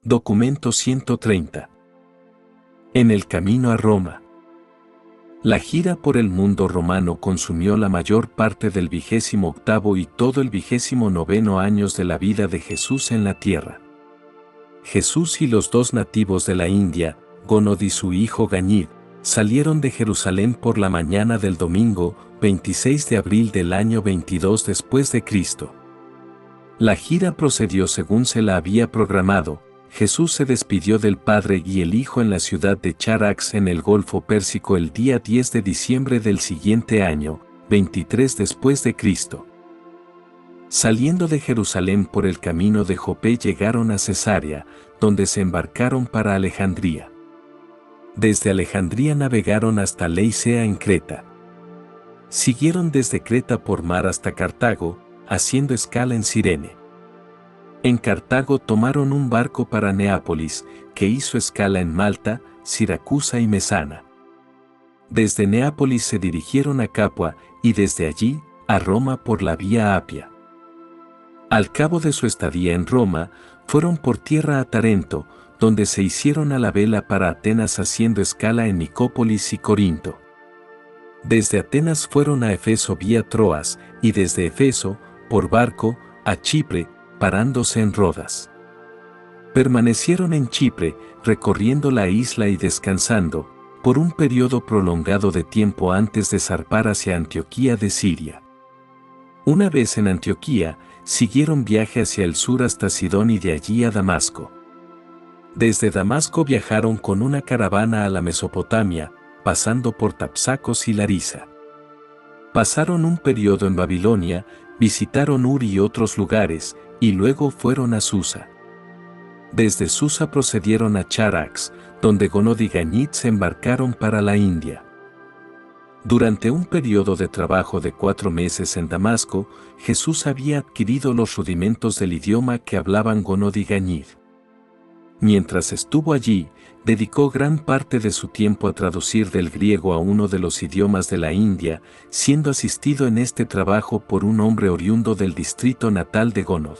Documento 130. En el camino a Roma. La gira por el mundo romano consumió la mayor parte del 28º y todo el 29º años de la vida de Jesús en la tierra. Jesús y los dos nativos de la India, Gonod y su hijo Gañid, salieron de Jerusalén por la mañana del domingo, 26 de abril del año 22 después de Cristo. La gira procedió según se la había programado. Jesús se despidió del Padre y el Hijo en la ciudad de Charax en el Golfo Pérsico el día 10 de diciembre del siguiente año, 23 después de Cristo. Saliendo de Jerusalén por el camino de Jope llegaron a Cesarea, donde se embarcaron para Alejandría. Desde Alejandría navegaron hasta Lasea en Creta. Siguieron desde Creta por mar hasta Cartago, haciendo escala en Cirene. En Cartago tomaron un barco para Neápolis, que hizo escala en Malta, Siracusa y Mesana. Desde Neápolis se dirigieron a Capua, y desde allí, a Roma por la vía Apia. Al cabo de su estadía en Roma, fueron por tierra a Tarento, donde se hicieron a la vela para Atenas haciendo escala en Nicópolis y Corinto. Desde Atenas fueron a Efeso vía Troas, y desde Efeso, por barco, a Chipre, parándose en Rodas. Permanecieron en Chipre, recorriendo la isla y descansando, por un periodo prolongado de tiempo antes de zarpar hacia Antioquía de Siria. Una vez en Antioquía, siguieron viaje hacia el sur hasta Sidón y de allí a Damasco. Desde Damasco viajaron con una caravana a la Mesopotamia, pasando por Tapsacos y Larisa. Pasaron un periodo en Babilonia, visitaron Ur y otros lugares, y luego fueron a Susa. Desde Susa procedieron a Charax, donde Gonod y Gañid se embarcaron para la India. Durante un periodo de trabajo de 4 meses en Damasco, Jesús había adquirido los rudimentos del idioma que hablaban Gonod y Gañid. Mientras estuvo allí, dedicó gran parte de su tiempo a traducir del griego a uno de los idiomas de la India, siendo asistido en este trabajo por un hombre oriundo del distrito natal de Gonod.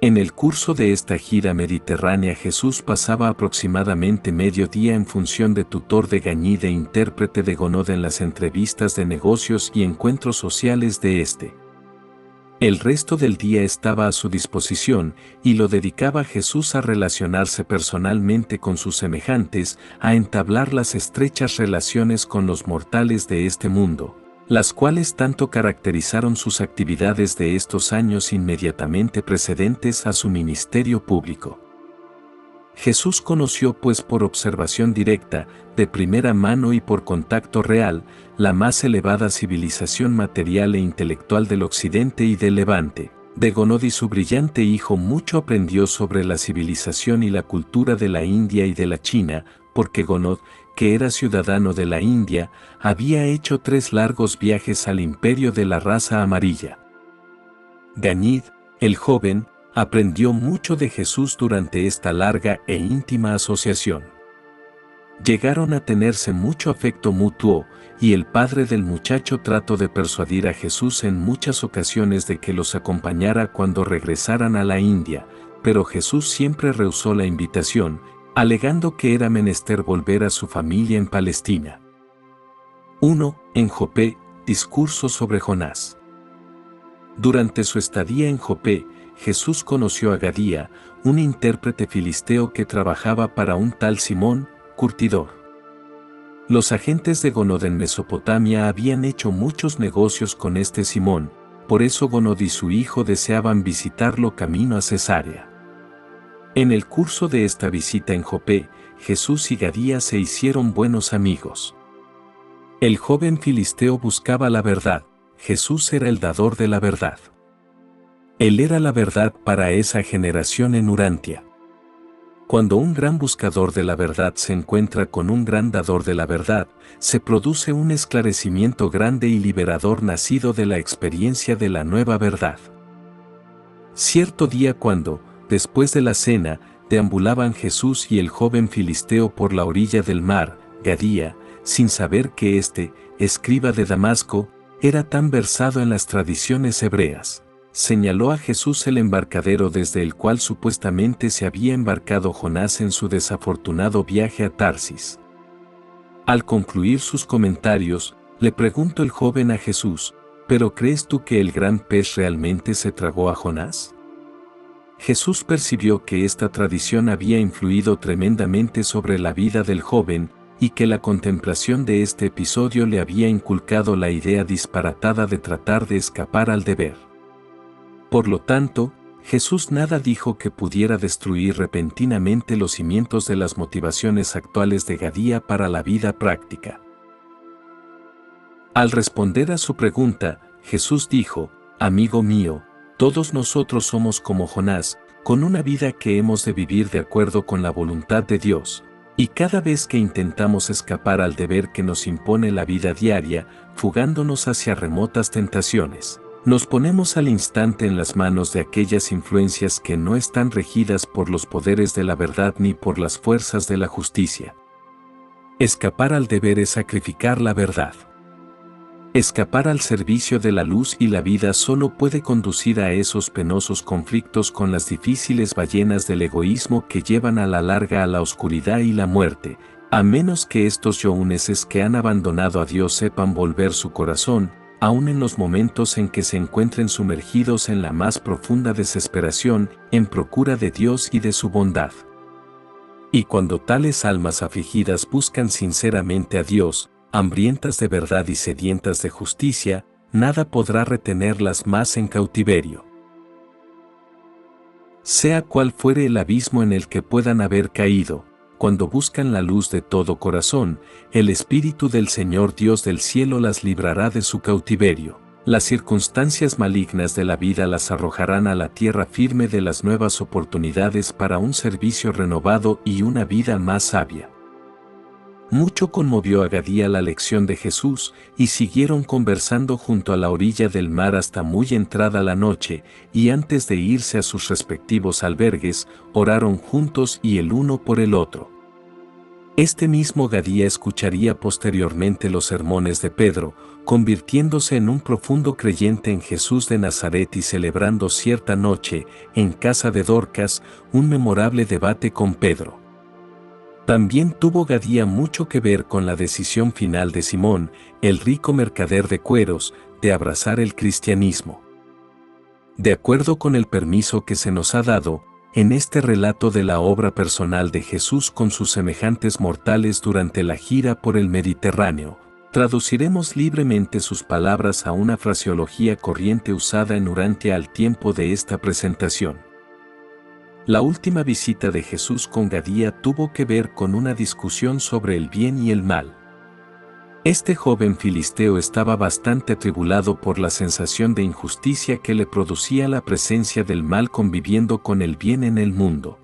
En el curso de esta gira mediterránea Jesús pasaba aproximadamente medio día en función de tutor de Gañid e intérprete de Gonod en las entrevistas de negocios y encuentros sociales de este. El resto del día estaba a su disposición y lo dedicaba Jesús a relacionarse personalmente con sus semejantes, a entablar las estrechas relaciones con los mortales de este mundo, las cuales tanto caracterizaron sus actividades de estos años inmediatamente precedentes a su ministerio público. Jesús conoció pues por observación directa, de primera mano y por contacto real, la más elevada civilización material e intelectual del Occidente y del Levante. De Gonod y su brillante hijo mucho aprendió sobre la civilización y la cultura de la India y de la China, porque Gonod, que era ciudadano de la India, había hecho 3 largos viajes al imperio de la raza amarilla. Gañid, el joven, aprendió mucho de Jesús durante esta larga e íntima asociación. Llegaron a tenerse mucho afecto mutuo, y el padre del muchacho trató de persuadir a Jesús en muchas ocasiones de que los acompañara cuando regresaran a la India, pero Jesús siempre rehusó la invitación, alegando que era menester volver a su familia en Palestina. 1. En Jope, discurso sobre Jonás. Durante su estadía en Jope, Jesús conoció a Gadía, un intérprete filisteo que trabajaba para un tal Simón, curtidor. Los agentes de Gonod en Mesopotamia habían hecho muchos negocios con este Simón, por eso Gonod y su hijo deseaban visitarlo camino a Cesarea. En el curso de esta visita en Jope, Jesús y Gadía se hicieron buenos amigos. El joven filisteo buscaba la verdad, Jesús era el dador de la verdad. Él era la verdad para esa generación en Urantia. Cuando un gran buscador de la verdad se encuentra con un gran dador de la verdad, se produce un esclarecimiento grande y liberador nacido de la experiencia de la nueva verdad. Cierto día cuando, después de la cena, deambulaban Jesús y el joven filisteo por la orilla del mar, Gadía, sin saber que este, escriba de Damasco, era tan versado en las tradiciones hebreas, señaló a Jesús el embarcadero desde el cual supuestamente se había embarcado Jonás en su desafortunado viaje a Tarsis. Al concluir sus comentarios, le preguntó el joven a Jesús: ¿pero crees tú que el gran pez realmente se tragó a Jonás? Jesús percibió que esta tradición había influido tremendamente sobre la vida del joven, y que la contemplación de este episodio le había inculcado la idea disparatada de tratar de escapar al deber. Por lo tanto, Jesús nada dijo que pudiera destruir repentinamente los cimientos de las motivaciones actuales de Gadía para la vida práctica. Al responder a su pregunta, Jesús dijo: amigo mío, todos nosotros somos como Jonás, con una vida que hemos de vivir de acuerdo con la voluntad de Dios. Y cada vez que intentamos escapar al deber que nos impone la vida diaria, fugándonos hacia remotas tentaciones, nos ponemos al instante en las manos de aquellas influencias que no están regidas por los poderes de la verdad ni por las fuerzas de la justicia. Escapar al deber es sacrificar la verdad. Escapar al servicio de la luz y la vida solo puede conducir a esos penosos conflictos con las difíciles ballenas del egoísmo que llevan a la larga a la oscuridad y la muerte, a menos que estos youneses que han abandonado a Dios sepan volver su corazón, aun en los momentos en que se encuentren sumergidos en la más profunda desesperación, en procura de Dios y de su bondad. Y cuando tales almas afligidas buscan sinceramente a Dios, hambrientas de verdad y sedientas de justicia, nada podrá retenerlas más en cautiverio. Sea cual fuere el abismo en el que puedan haber caído, cuando buscan la luz de todo corazón, el Espíritu del Señor Dios del cielo las librará de su cautiverio. Las circunstancias malignas de la vida las arrojarán a la tierra firme de las nuevas oportunidades para un servicio renovado y una vida más sabia. Mucho conmovió a Gadía la lección de Jesús, y siguieron conversando junto a la orilla del mar hasta muy entrada la noche, y antes de irse a sus respectivos albergues, oraron juntos y el uno por el otro. Este mismo Gadía escucharía posteriormente los sermones de Pedro, convirtiéndose en un profundo creyente en Jesús de Nazaret y celebrando cierta noche, en casa de Dorcas, un memorable debate con Pedro. También tuvo Gadía mucho que ver con la decisión final de Simón, el rico mercader de cueros, de abrazar el cristianismo. De acuerdo con el permiso que se nos ha dado, en este relato de la obra personal de Jesús con sus semejantes mortales durante la gira por el Mediterráneo, traduciremos libremente sus palabras a una fraseología corriente usada en Urantia al tiempo de esta presentación. La última visita de Jesús con Gadía tuvo que ver con una discusión sobre el bien y el mal. Este joven filisteo estaba bastante atribulado por la sensación de injusticia que le producía la presencia del mal conviviendo con el bien en el mundo.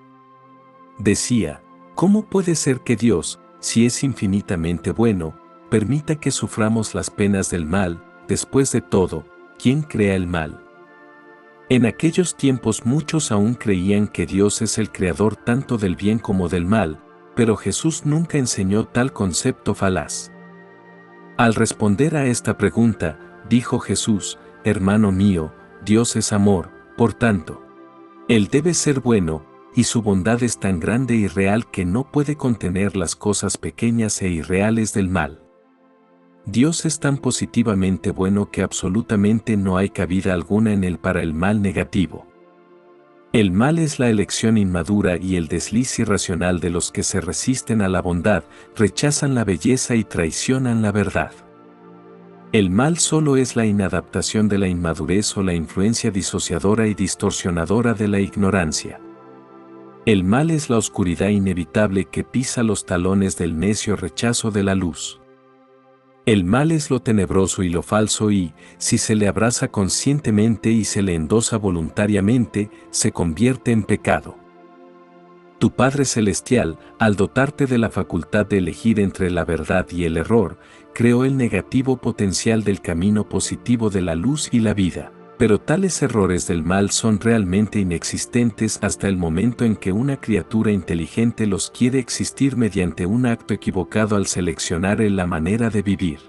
Decía: ¿cómo puede ser que Dios, si es infinitamente bueno, permita que suframos las penas del mal? Después de todo, ¿quién crea el mal? En aquellos tiempos muchos aún creían que Dios es el creador tanto del bien como del mal, pero Jesús nunca enseñó tal concepto falaz. Al responder a esta pregunta, dijo Jesús: hermano mío, Dios es amor, por tanto, Él debe ser bueno, y su bondad es tan grande y real que no puede contener las cosas pequeñas e irreales del mal. Dios es tan positivamente bueno que absolutamente no hay cabida alguna en él para el mal negativo. El mal es la elección inmadura y el desliz irracional de los que se resisten a la bondad, rechazan la belleza y traicionan la verdad. El mal solo es la inadaptación de la inmadurez o la influencia disociadora y distorsionadora de la ignorancia. El mal es la oscuridad inevitable que pisa los talones del necio rechazo de la luz. El mal es lo tenebroso y lo falso y, si se le abraza conscientemente y se le endosa voluntariamente, se convierte en pecado. Tu Padre Celestial, al dotarte de la facultad de elegir entre la verdad y el error, creó el negativo potencial del camino positivo de la luz y la vida. Pero tales errores del mal son realmente inexistentes hasta el momento en que una criatura inteligente los quiere existir mediante un acto equivocado al seleccionar la manera de vivir.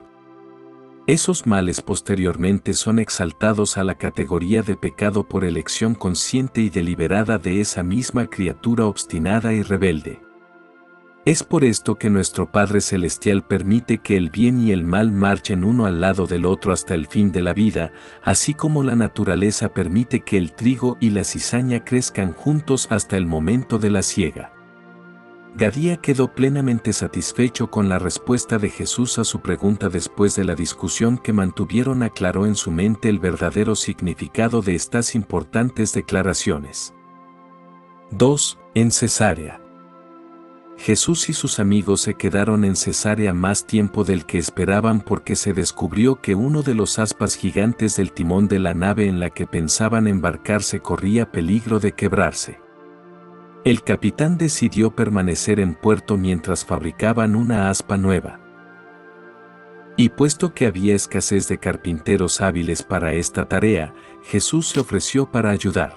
Esos males posteriormente son exaltados a la categoría de pecado por elección consciente y deliberada de esa misma criatura obstinada y rebelde. Es por esto que nuestro Padre Celestial permite que el bien y el mal marchen uno al lado del otro hasta el fin de la vida, así como la naturaleza permite que el trigo y la cizaña crezcan juntos hasta el momento de la siega. Gadía quedó plenamente satisfecho con la respuesta de Jesús a su pregunta. Después de la discusión que mantuvieron, aclaró en su mente el verdadero significado de estas importantes declaraciones. 2. En Cesarea. Jesús y sus amigos se quedaron en Cesarea más tiempo del que esperaban, porque se descubrió que uno de los aspas gigantes del timón de la nave en la que pensaban embarcarse corría peligro de quebrarse. El capitán decidió permanecer en puerto mientras fabricaban una aspa nueva. Y puesto que había escasez de carpinteros hábiles para esta tarea, Jesús se ofreció para ayudar.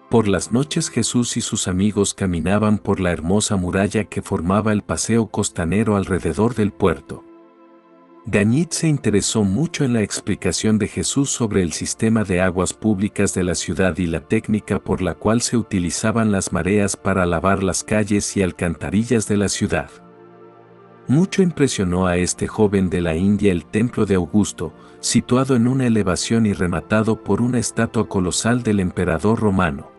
Por las noches Jesús y sus amigos caminaban por la hermosa muralla que formaba el paseo costanero alrededor del puerto. Gañit se interesó mucho en la explicación de Jesús sobre el sistema de aguas públicas de la ciudad y la técnica por la cual se utilizaban las mareas para lavar las calles y alcantarillas de la ciudad. Mucho impresionó a este joven de la India el templo de Augusto, situado en una elevación y rematado por una estatua colosal del emperador romano.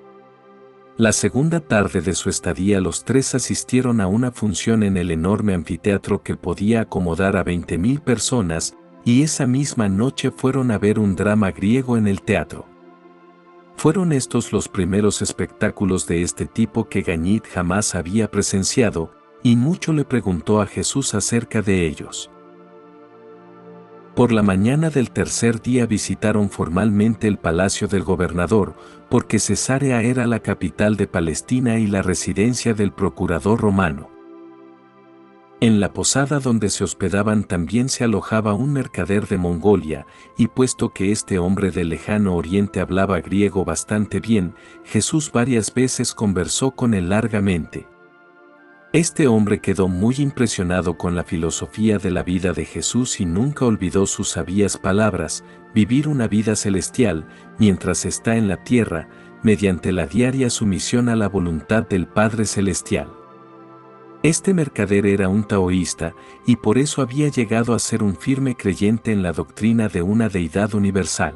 La segunda tarde de su estadía los tres asistieron a una función en el enorme anfiteatro que podía acomodar a 20.000 personas, y esa misma noche fueron a ver un drama griego en el teatro. Fueron estos los primeros espectáculos de este tipo que Gañit jamás había presenciado, y mucho le preguntó a Jesús acerca de ellos. Por la mañana del tercer día visitaron formalmente el palacio del gobernador, porque Cesarea era la capital de Palestina y la residencia del procurador romano. En la posada donde se hospedaban también se alojaba un mercader de Mongolia, y puesto que este hombre del lejano oriente hablaba griego bastante bien, Jesús varias veces conversó con él largamente. Este hombre quedó muy impresionado con la filosofía de la vida de Jesús y nunca olvidó sus sabias palabras: vivir una vida celestial, mientras está en la tierra, mediante la diaria sumisión a la voluntad del Padre Celestial. Este mercader era un taoísta, y por eso había llegado a ser un firme creyente en la doctrina de una deidad universal.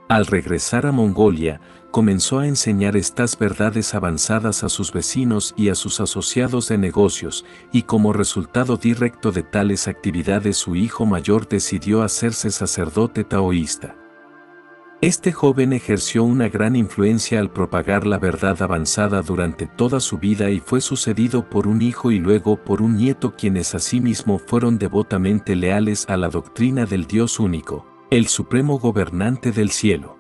Al regresar a Mongolia, comenzó a enseñar estas verdades avanzadas a sus vecinos y a sus asociados de negocios, y como resultado directo de tales actividades su hijo mayor decidió hacerse sacerdote taoísta. Este joven ejerció una gran influencia al propagar la verdad avanzada durante toda su vida y fue sucedido por un hijo y luego por un nieto, quienes asimismo fueron devotamente leales a la doctrina del Dios único, el supremo gobernante del cielo.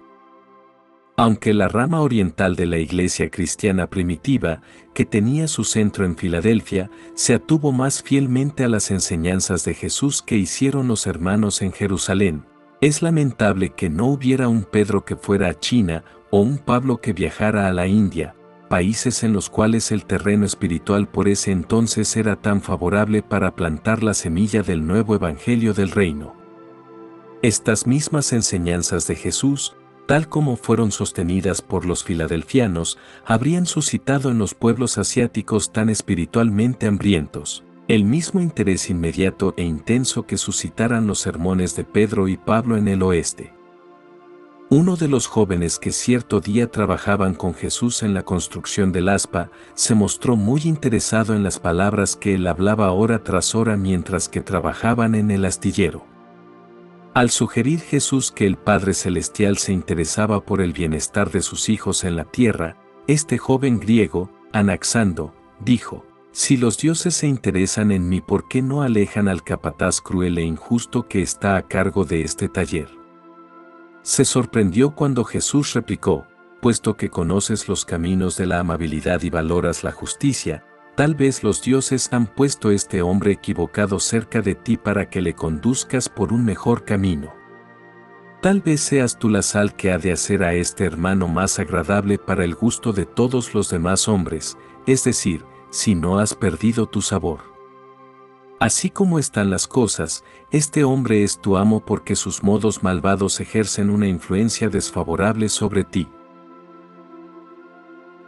Aunque la rama oriental de la Iglesia cristiana primitiva, que tenía su centro en Filadelfia, se atuvo más fielmente a las enseñanzas de Jesús que hicieron los hermanos en Jerusalén, es lamentable que no hubiera un Pedro que fuera a China o un Pablo que viajara a la India, países en los cuales el terreno espiritual por ese entonces era tan favorable para plantar la semilla del nuevo evangelio del reino. Estas mismas enseñanzas de Jesús, tal como fueron sostenidas por los filadelfianos, habrían suscitado en los pueblos asiáticos tan espiritualmente hambrientos el mismo interés inmediato e intenso que suscitaran los sermones de Pedro y Pablo en el oeste. Uno de los jóvenes que cierto día trabajaban con Jesús en la construcción del aspa, se mostró muy interesado en las palabras que él hablaba hora tras hora mientras que trabajaban en el astillero. Al sugerir Jesús que el Padre Celestial se interesaba por el bienestar de sus hijos en la tierra, este joven griego, Anaxando, dijo: «Si los dioses se interesan en mí, ¿por qué no alejan al capataz cruel e injusto que está a cargo de este taller?». Se sorprendió cuando Jesús replicó: «Puesto que conoces los caminos de la amabilidad y valoras la justicia, tal vez los dioses han puesto este hombre equivocado cerca de ti para que le conduzcas por un mejor camino. Tal vez seas tú la sal que ha de hacer a este hermano más agradable para el gusto de todos los demás hombres, es decir, si no has perdido tu sabor». Así como están las cosas, este hombre es tu amo porque sus modos malvados ejercen una influencia desfavorable sobre ti.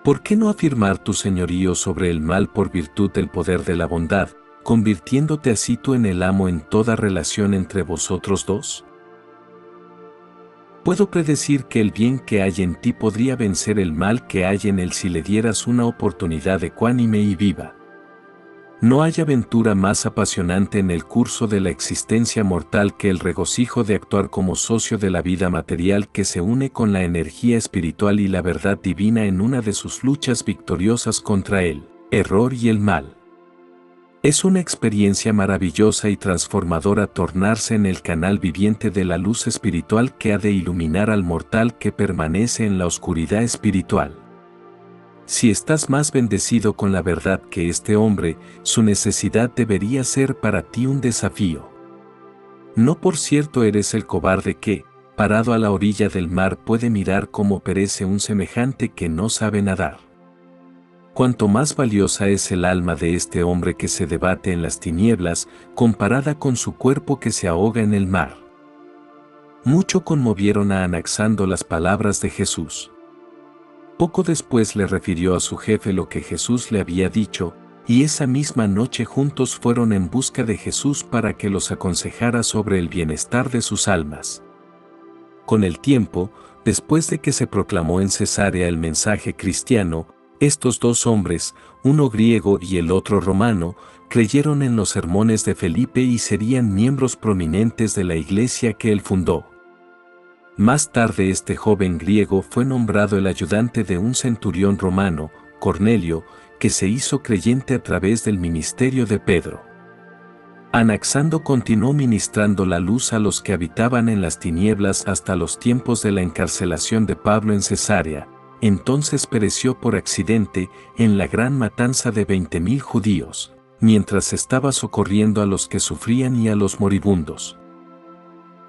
¿Por qué no afirmar tu señorío sobre el mal por virtud del poder de la bondad, convirtiéndote así tú en el amo en toda relación entre vosotros dos? Puedo predecir que el bien que hay en ti podría vencer el mal que hay en él si le dieras una oportunidad ecuánime y viva. No hay aventura más apasionante en el curso de la existencia mortal que el regocijo de actuar como socio de la vida material que se une con la energía espiritual y la verdad divina en una de sus luchas victoriosas contra el error y el mal. Es una experiencia maravillosa y transformadora tornarse en el canal viviente de la luz espiritual que ha de iluminar al mortal que permanece en la oscuridad espiritual. Si estás más bendecido con la verdad que este hombre, su necesidad debería ser para ti un desafío. No por cierto eres el cobarde que, parado a la orilla del mar, puede mirar cómo perece un semejante que no sabe nadar. Cuanto más valiosa es el alma de este hombre que se debate en las tinieblas, comparada con su cuerpo que se ahoga en el mar. Mucho conmovieron a Anaxando las palabras de Jesús. Poco después le refirió a su jefe lo que Jesús le había dicho, y esa misma noche juntos fueron en busca de Jesús para que los aconsejara sobre el bienestar de sus almas. Con el tiempo, después de que se proclamó en Cesarea el mensaje cristiano, estos dos hombres, uno griego y el otro romano, creyeron en los sermones de Felipe y serían miembros prominentes de la iglesia que él fundó. Más tarde este joven griego fue nombrado el ayudante de un centurión romano, Cornelio, que se hizo creyente a través del ministerio de Pedro. Anaxando continuó ministrando la luz a los que habitaban en las tinieblas hasta los tiempos de la encarcelación de Pablo en Cesarea. Entonces pereció por accidente en la gran matanza de 20.000 judíos, mientras estaba socorriendo a los que sufrían y a los moribundos.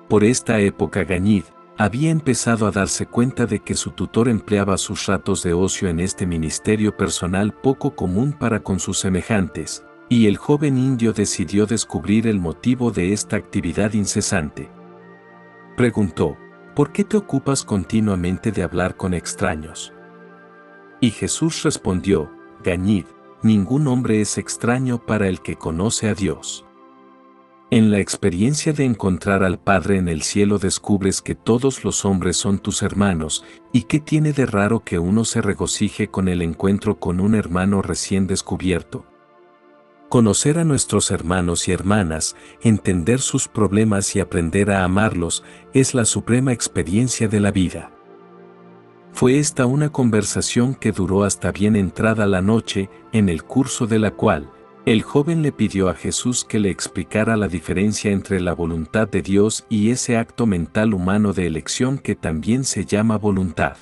Por esta época Gañid había empezado a darse cuenta de que su tutor empleaba sus ratos de ocio en este ministerio personal poco común para con sus semejantes, y el joven indio decidió descubrir el motivo de esta actividad incesante. Preguntó, ¿por qué te ocupas continuamente de hablar con extraños? Y Jesús respondió, Gañid, ningún hombre es extraño para el que conoce a Dios. En la experiencia de encontrar al Padre en el cielo descubres que todos los hombres son tus hermanos, y qué tiene de raro que uno se regocije con el encuentro con un hermano recién descubierto. Conocer a nuestros hermanos y hermanas, entender sus problemas y aprender a amarlos, es la suprema experiencia de la vida. Fue esta una conversación que duró hasta bien entrada la noche, en el curso de la cual, el joven le pidió a Jesús que le explicara la diferencia entre la voluntad de Dios y ese acto mental humano de elección que también se llama voluntad.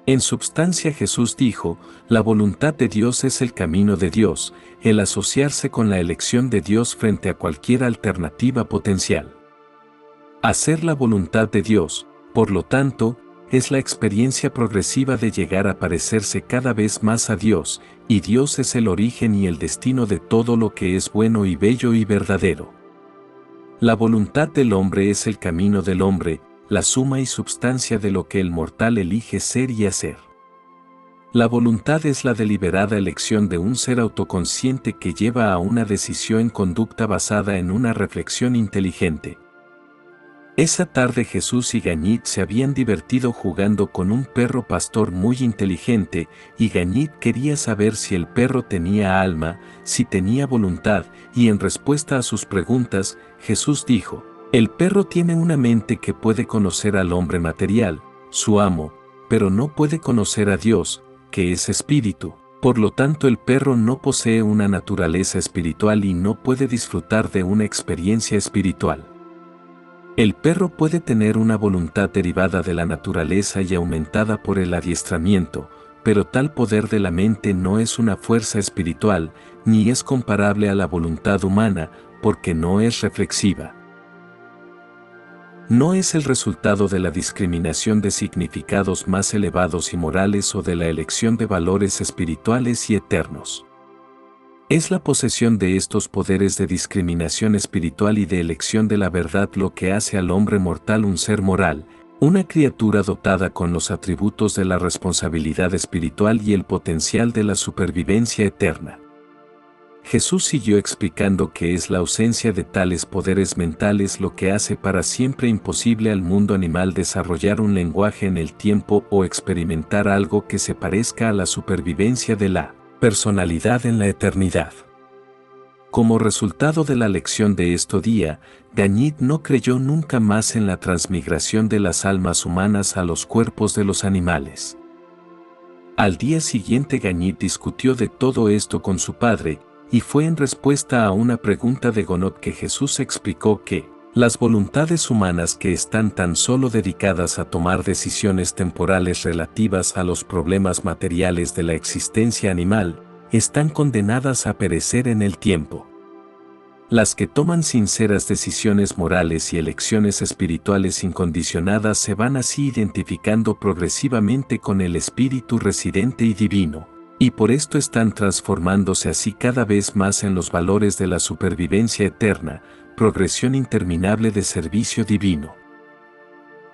En substancia Jesús dijo, la voluntad de Dios es el camino de Dios, el asociarse con la elección de Dios frente a cualquier alternativa potencial. Hacer la voluntad de Dios, por lo tanto, es la experiencia progresiva de llegar a parecerse cada vez más a Dios, y Dios es el origen y el destino de todo lo que es bueno y bello y verdadero. La voluntad del hombre es el camino del hombre, la suma y substancia de lo que el mortal elige ser y hacer. La voluntad es la deliberada elección de un ser autoconsciente que lleva a una decisión en conducta basada en una reflexión inteligente. Esa tarde Jesús y Gañid se habían divertido jugando con un perro pastor muy inteligente, y Gañid quería saber si el perro tenía alma, si tenía voluntad, y en respuesta a sus preguntas, Jesús dijo, el perro tiene una mente que puede conocer al hombre material, su amo, pero no puede conocer a Dios, que es espíritu. Por lo tanto, el perro no posee una naturaleza espiritual y no puede disfrutar de una experiencia espiritual. El perro puede tener una voluntad derivada de la naturaleza y aumentada por el adiestramiento, pero tal poder de la mente no es una fuerza espiritual, ni es comparable a la voluntad humana, porque no es reflexiva. No es el resultado de la discriminación de significados más elevados y morales o de la elección de valores espirituales y eternos. Es la posesión de estos poderes de discriminación espiritual y de elección de la verdad lo que hace al hombre mortal un ser moral, una criatura dotada con los atributos de la responsabilidad espiritual y el potencial de la supervivencia eterna. Jesús siguió explicando que es la ausencia de tales poderes mentales lo que hace para siempre imposible al mundo animal desarrollar un lenguaje en el tiempo o experimentar algo que se parezca a la supervivencia de la personalidad en la eternidad. Como resultado de la lección de este día, Gañit no creyó nunca más en la transmigración de las almas humanas a los cuerpos de los animales. Al día siguiente Gañit discutió de todo esto con su padre, y fue en respuesta a una pregunta de Gonot que Jesús explicó que las voluntades humanas que están tan solo dedicadas a tomar decisiones temporales relativas a los problemas materiales de la existencia animal, están condenadas a perecer en el tiempo. Las que toman sinceras decisiones morales y elecciones espirituales incondicionadas se van así identificando progresivamente con el Espíritu residente y divino, y por esto están transformándose así cada vez más en los valores de la supervivencia eterna, progresión interminable de servicio divino.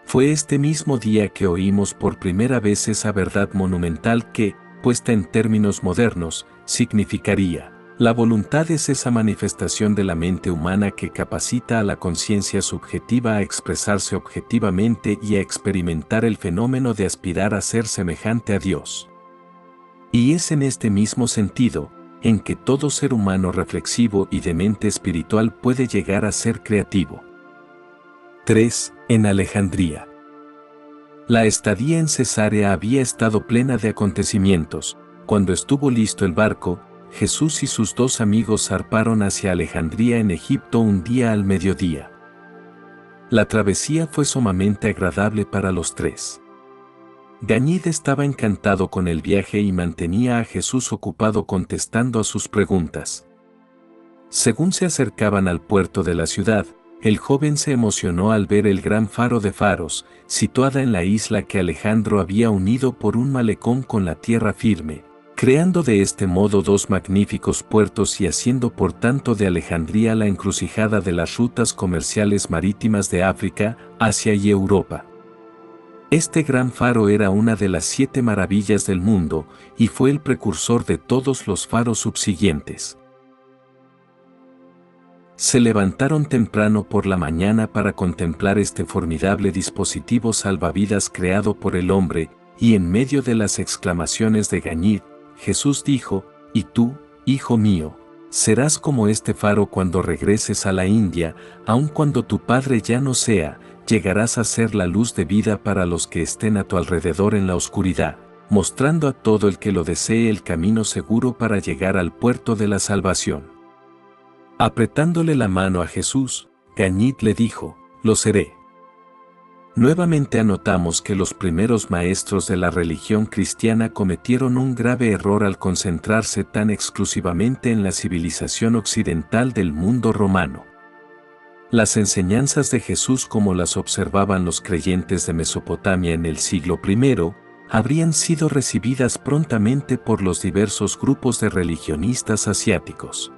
Fue este mismo día que oímos por primera vez esa verdad monumental que, puesta en términos modernos, significaría: la voluntad es esa manifestación de la mente humana que capacita a la conciencia subjetiva a expresarse objetivamente y a experimentar el fenómeno de aspirar a ser semejante a Dios. Y es en este mismo sentido, en que todo ser humano reflexivo y de mente espiritual puede llegar a ser creativo. 3. En Alejandría. La estadía en Cesarea había estado plena de acontecimientos. Cuando estuvo listo el barco, Jesús y sus 2 amigos zarparon hacia Alejandría en Egipto un día al mediodía. La travesía fue sumamente agradable para los 3. Gañit estaba encantado con el viaje y mantenía a Jesús ocupado contestando a sus preguntas. Según se acercaban al puerto de la ciudad, el joven se emocionó al ver el gran faro de faros, situada en la isla que Alejandro había unido por un malecón con la tierra firme, creando de este modo 2 magníficos puertos y haciendo por tanto de Alejandría la encrucijada de las rutas comerciales marítimas de África, Asia y Europa. Este gran faro era una de las 7 maravillas del mundo, y fue el precursor de todos los faros subsiguientes. Se levantaron temprano por la mañana para contemplar este formidable dispositivo salvavidas creado por el hombre, y en medio de las exclamaciones de Gañit, Jesús dijo: «Y tú, hijo mío, serás como este faro cuando regreses a la India, aun cuando tu padre ya no sea, llegarás a ser la luz de vida para los que estén a tu alrededor en la oscuridad, mostrando a todo el que lo desee el camino seguro para llegar al puerto de la salvación». Apretándole la mano a Jesús, Gañit le dijo: «Lo seré». Nuevamente anotamos que los primeros maestros de la religión cristiana cometieron un grave error al concentrarse tan exclusivamente en la civilización occidental del mundo romano. Las enseñanzas de Jesús como las observaban los creyentes de Mesopotamia en el siglo I, habrían sido recibidas prontamente por los diversos grupos de religionistas asiáticos.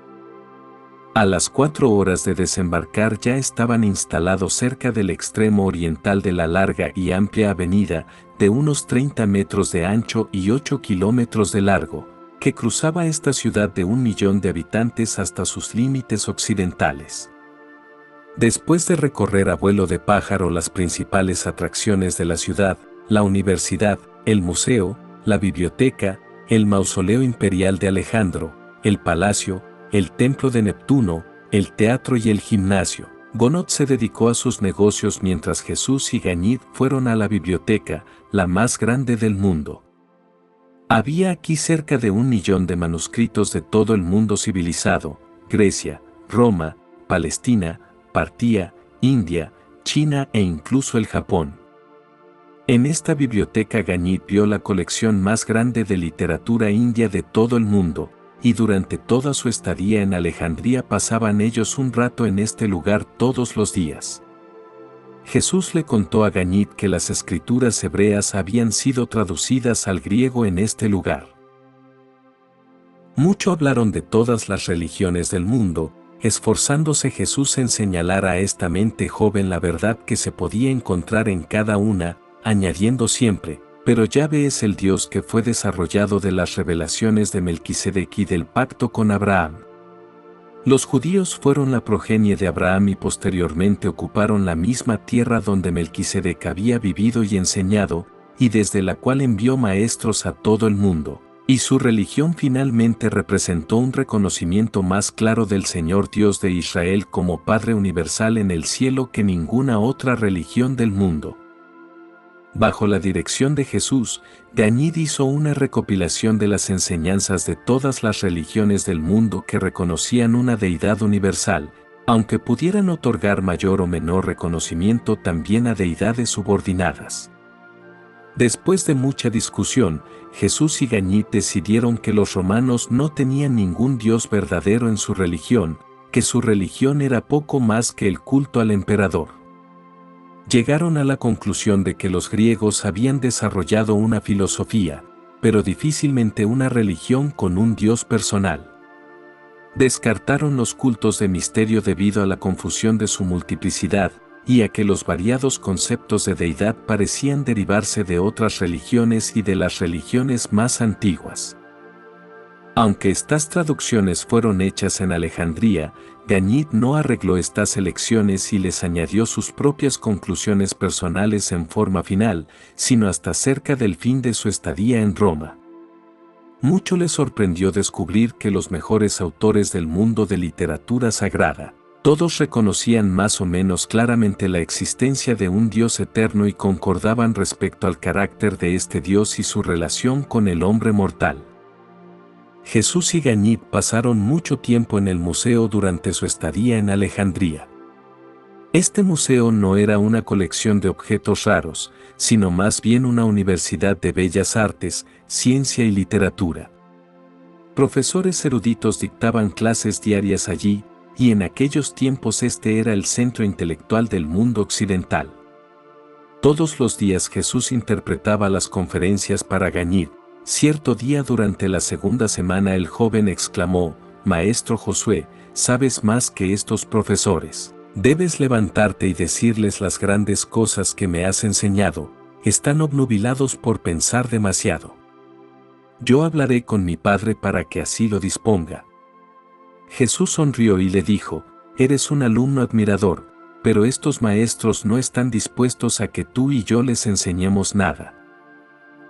A las 4 horas de desembarcar ya estaban instalados cerca del extremo oriental de la larga y amplia avenida, de unos 30 metros de ancho y 8 kilómetros de largo, que cruzaba esta ciudad de 1 millón de habitantes hasta sus límites occidentales. Después de recorrer a vuelo de pájaro las principales atracciones de la ciudad, la universidad, el museo, la biblioteca, el mausoleo imperial de Alejandro, el palacio, el templo de Neptuno, el teatro y el gimnasio, Gonot se dedicó a sus negocios mientras Jesús y Gañit fueron a la biblioteca, la más grande del mundo. Había aquí cerca de 1 millón de manuscritos de todo el mundo civilizado: Grecia, Roma, Palestina, Partía, India, China e incluso el Japón. En esta biblioteca Gañit vio la colección más grande de literatura india de todo el mundo, y durante toda su estadía en Alejandría pasaban ellos un rato en este lugar todos los días. Jesús le contó a Gañit que las escrituras hebreas habían sido traducidas al griego en este lugar. Mucho hablaron de todas las religiones del mundo, esforzándose Jesús en señalar a esta mente joven la verdad que se podía encontrar en cada una, añadiendo siempre, pero Yahvé es el Dios que fue desarrollado de las revelaciones de Melquisedec y del pacto con Abraham. Los judíos fueron la progenie de Abraham y posteriormente ocuparon la misma tierra donde Melquisedec había vivido y enseñado, y desde la cual envió maestros a todo el mundo, y su religión finalmente representó un reconocimiento más claro del Señor Dios de Israel como Padre universal en el cielo que ninguna otra religión del mundo. Bajo la dirección de Jesús, Gañid hizo una recopilación de las enseñanzas de todas las religiones del mundo que reconocían una deidad universal, aunque pudieran otorgar mayor o menor reconocimiento también a deidades subordinadas. Después de mucha discusión, Jesús y Gañid decidieron que los romanos no tenían ningún Dios verdadero en su religión, que su religión era poco más que el culto al emperador. Llegaron a la conclusión de que los griegos habían desarrollado una filosofía, pero difícilmente una religión con un Dios personal. Descartaron los cultos de misterio debido a la confusión de su multiplicidad, y a que los variados conceptos de deidad parecían derivarse de otras religiones y de las religiones más antiguas. Aunque estas traducciones fueron hechas en Alejandría, Gañid no arregló estas elecciones y les añadió sus propias conclusiones personales en forma final, sino hasta cerca del fin de su estadía en Roma. Mucho les sorprendió descubrir que los mejores autores del mundo de literatura sagrada, todos reconocían más o menos claramente la existencia de un Dios eterno y concordaban respecto al carácter de este Dios y su relación con el hombre mortal. Jesús y Gañid pasaron mucho tiempo en el museo durante su estadía en Alejandría. Este museo no era una colección de objetos raros, sino más bien una universidad de bellas artes, ciencia y literatura. Profesores eruditos dictaban clases diarias allí, y en aquellos tiempos este era el centro intelectual del mundo occidental. Todos los días Jesús interpretaba las conferencias para Gañid. Cierto día durante la segunda semana el joven exclamó: «Maestro Josué, sabes más que estos profesores. Debes levantarte y decirles las grandes cosas que me has enseñado, están obnubilados por pensar demasiado. Yo hablaré con mi Padre para que así lo disponga». Jesús sonrió y le dijo: «Eres un alumno admirador, pero estos maestros no están dispuestos a que tú y yo les enseñemos nada.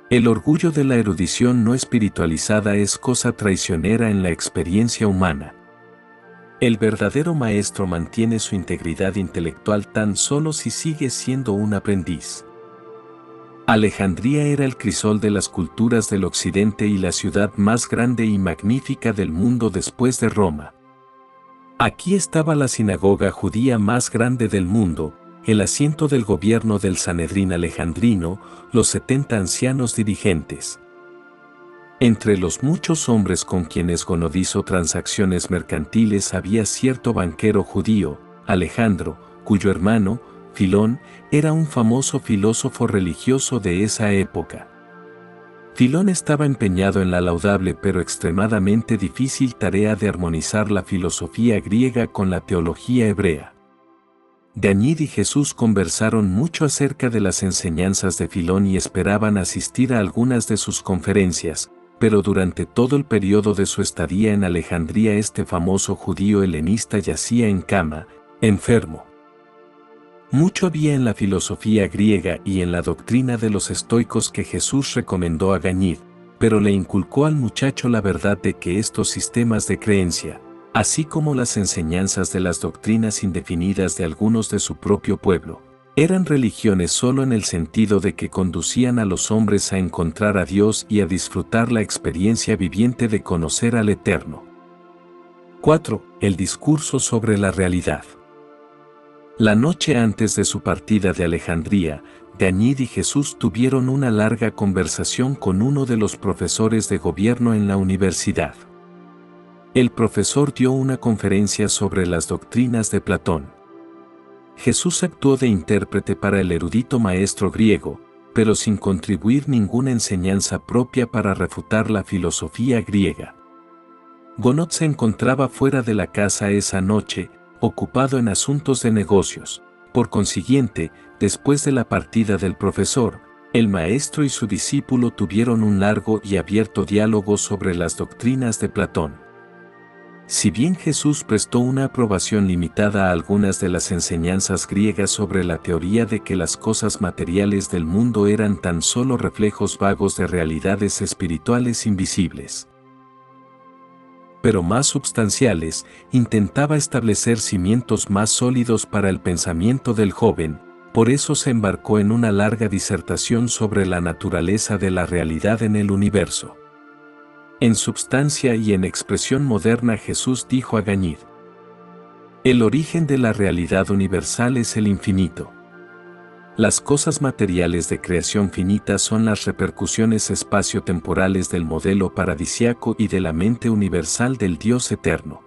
El orgullo de la erudición no espiritualizada es cosa traicionera en la experiencia humana. El verdadero maestro mantiene su integridad intelectual tan solo si sigue siendo un aprendiz». Alejandría era el crisol de las culturas del occidente y la ciudad más grande y magnífica del mundo después de Roma. Aquí estaba la sinagoga judía más grande del mundo, el asiento del gobierno del Sanedrín alejandrino, los 70 ancianos dirigentes. Entre los muchos hombres con quienes Gonod hizo transacciones mercantiles había cierto banquero judío, Alejandro, cuyo hermano, Filón, era un famoso filósofo religioso de esa época. Filón estaba empeñado en la laudable pero extremadamente difícil tarea de armonizar la filosofía griega con la teología hebrea. Gañid y Jesús conversaron mucho acerca de las enseñanzas de Filón y esperaban asistir a algunas de sus conferencias, pero durante todo el periodo de su estadía en Alejandría este famoso judío helenista yacía en cama, enfermo. Mucho había en la filosofía griega y en la doctrina de los estoicos que Jesús recomendó a Gañid, pero le inculcó al muchacho la verdad de que estos sistemas de creencia, así como las enseñanzas de las doctrinas indefinidas de algunos de su propio pueblo, eran religiones solo en el sentido de que conducían a los hombres a encontrar a Dios y a disfrutar la experiencia viviente de conocer al Eterno. 4. El discurso sobre la realidad. La noche antes de su partida de Alejandría, Gañid y Jesús tuvieron una larga conversación con uno de los profesores de gobierno en la universidad. El profesor dio una conferencia sobre las doctrinas de Platón. Jesús actuó de intérprete para el erudito maestro griego, pero sin contribuir ninguna enseñanza propia para refutar la filosofía griega. Gounod se encontraba fuera de la casa esa noche, ocupado en asuntos de negocios. Por consiguiente, después de la partida del profesor, el maestro y su discípulo tuvieron un largo y abierto diálogo sobre las doctrinas de Platón. Si bien Jesús prestó una aprobación limitada a algunas de las enseñanzas griegas sobre la teoría de que las cosas materiales del mundo eran tan solo reflejos vagos de realidades espirituales invisibles, pero más substanciales, intentaba establecer cimientos más sólidos para el pensamiento del joven. Por eso se embarcó en una larga disertación sobre la naturaleza de la realidad en el universo. En substancia y en expresión moderna, Jesús dijo a Gañid: el origen de la realidad universal es el infinito. Las cosas materiales de creación finita son las repercusiones espacio-temporales del modelo paradisiaco y de la mente universal del Dios eterno.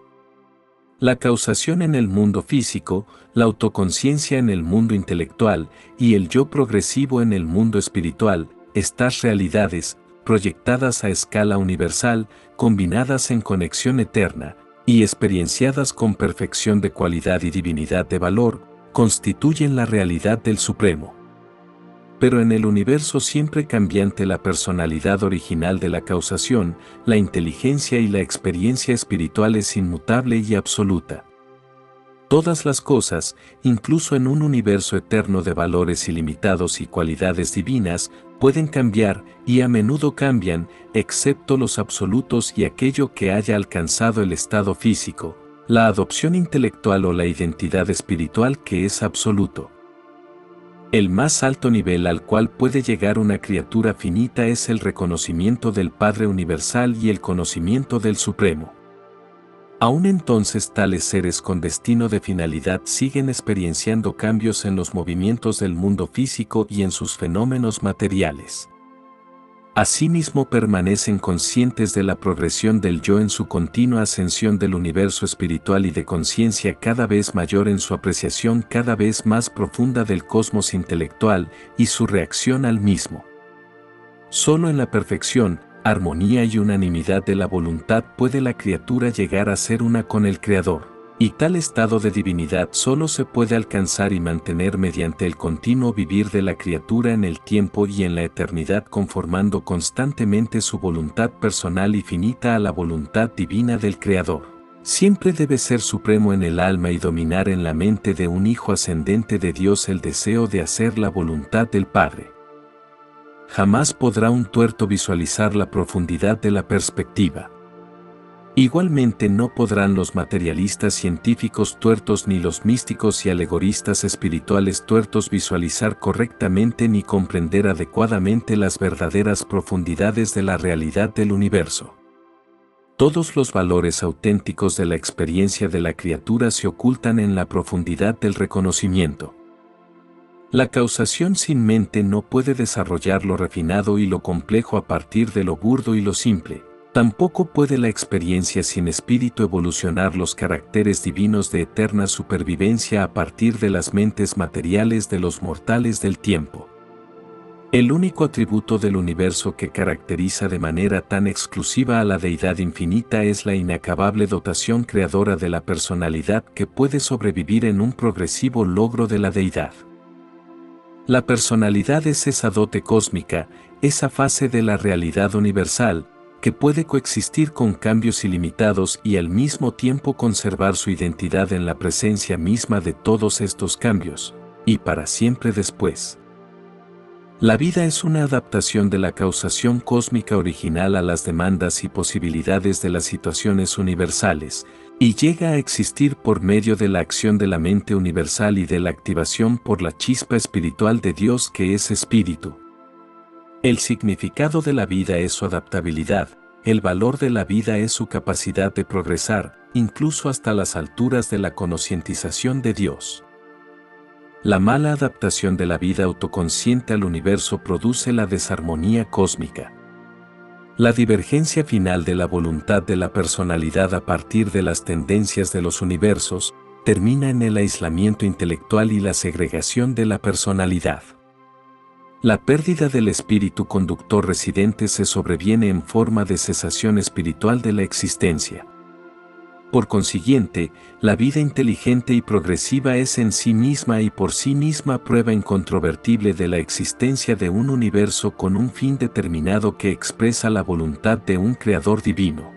La causación en el mundo físico, la autoconciencia en el mundo intelectual y el yo progresivo en el mundo espiritual, estas realidades, proyectadas a escala universal, combinadas en conexión eterna y experienciadas con perfección de cualidad y divinidad de valor, constituyen la realidad del Supremo. Pero en el universo siempre cambiante, la personalidad original de la causación, la inteligencia y la experiencia espiritual es inmutable y absoluta. Todas las cosas, incluso en un universo eterno de valores ilimitados y cualidades divinas, pueden cambiar, y a menudo cambian, excepto los absolutos y aquello que haya alcanzado el estado físico, la adopción intelectual o la identidad espiritual que es absoluto. El más alto nivel al cual puede llegar una criatura finita es el reconocimiento del Padre Universal y el conocimiento del Supremo. Aún entonces, tales seres con destino de finalidad siguen experienciando cambios en los movimientos del mundo físico y en sus fenómenos materiales. Asimismo, permanecen conscientes de la progresión del yo en su continua ascensión del universo espiritual y de conciencia cada vez mayor en su apreciación cada vez más profunda del cosmos intelectual y su reacción al mismo. Solo en la perfección, armonía y unanimidad de la voluntad puede la criatura llegar a ser una con el Creador. Y tal estado de divinidad solo se puede alcanzar y mantener mediante el continuo vivir de la criatura en el tiempo y en la eternidad, conformando constantemente su voluntad personal y finita a la voluntad divina del Creador. Siempre debe ser supremo en el alma y dominar en la mente de un hijo ascendente de Dios el deseo de hacer la voluntad del Padre. Jamás podrá un tuerto visualizar la profundidad de la perspectiva. Igualmente no podrán los materialistas científicos tuertos ni los místicos y alegoristas espirituales tuertos visualizar correctamente ni comprender adecuadamente las verdaderas profundidades de la realidad del universo. Todos los valores auténticos de la experiencia de la criatura se ocultan en la profundidad del reconocimiento. La causación sin mente no puede desarrollar lo refinado y lo complejo a partir de lo burdo y lo simple. Tampoco puede la experiencia sin espíritu evolucionar los caracteres divinos de eterna supervivencia a partir de las mentes materiales de los mortales del tiempo. El único atributo del universo que caracteriza de manera tan exclusiva a la deidad infinita es la inacabable dotación creadora de la personalidad que puede sobrevivir en un progresivo logro de la deidad. La personalidad es esa dote cósmica, esa fase de la realidad universal, que puede coexistir con cambios ilimitados y al mismo tiempo conservar su identidad en la presencia misma de todos estos cambios, y para siempre después. La vida es una adaptación de la causación cósmica original a las demandas y posibilidades de las situaciones universales, y llega a existir por medio de la acción de la mente universal y de la activación por la chispa espiritual de Dios que es espíritu. El significado de la vida es su adaptabilidad, el valor de la vida es su capacidad de progresar, incluso hasta las alturas de la conscientización de Dios. La mala adaptación de la vida autoconsciente al universo produce la desarmonía cósmica. La divergencia final de la voluntad de la personalidad a partir de las tendencias de los universos termina en el aislamiento intelectual y la segregación de la personalidad. La pérdida del espíritu conductor residente se sobreviene en forma de cesación espiritual de la existencia. Por consiguiente, la vida inteligente y progresiva es en sí misma y por sí misma prueba incontrovertible de la existencia de un universo con un fin determinado que expresa la voluntad de un creador divino.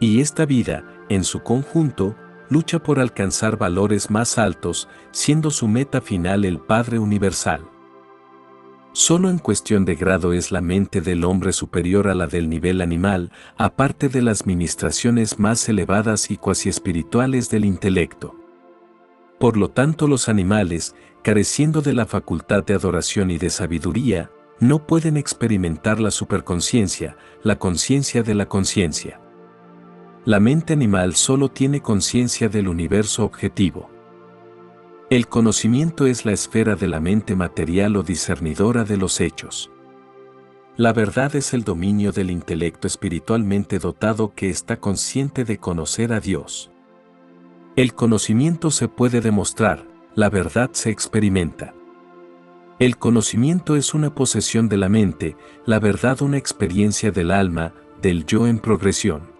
Y esta vida, en su conjunto, lucha por alcanzar valores más altos, siendo su meta final el Padre Universal. Solo en cuestión de grado es la mente del hombre superior a la del nivel animal, aparte de las ministraciones más elevadas y cuasi espirituales del intelecto. Por lo tanto, los animales, careciendo de la facultad de adoración y de sabiduría, no pueden experimentar la superconciencia, la conciencia de la conciencia. La mente animal solo tiene conciencia del universo objetivo. El conocimiento es la esfera de la mente material o discernidora de los hechos. La verdad es el dominio del intelecto espiritualmente dotado que está consciente de conocer a Dios. El conocimiento se puede demostrar, la verdad se experimenta. El conocimiento es una posesión de la mente, la verdad una experiencia del alma, del yo en progresión.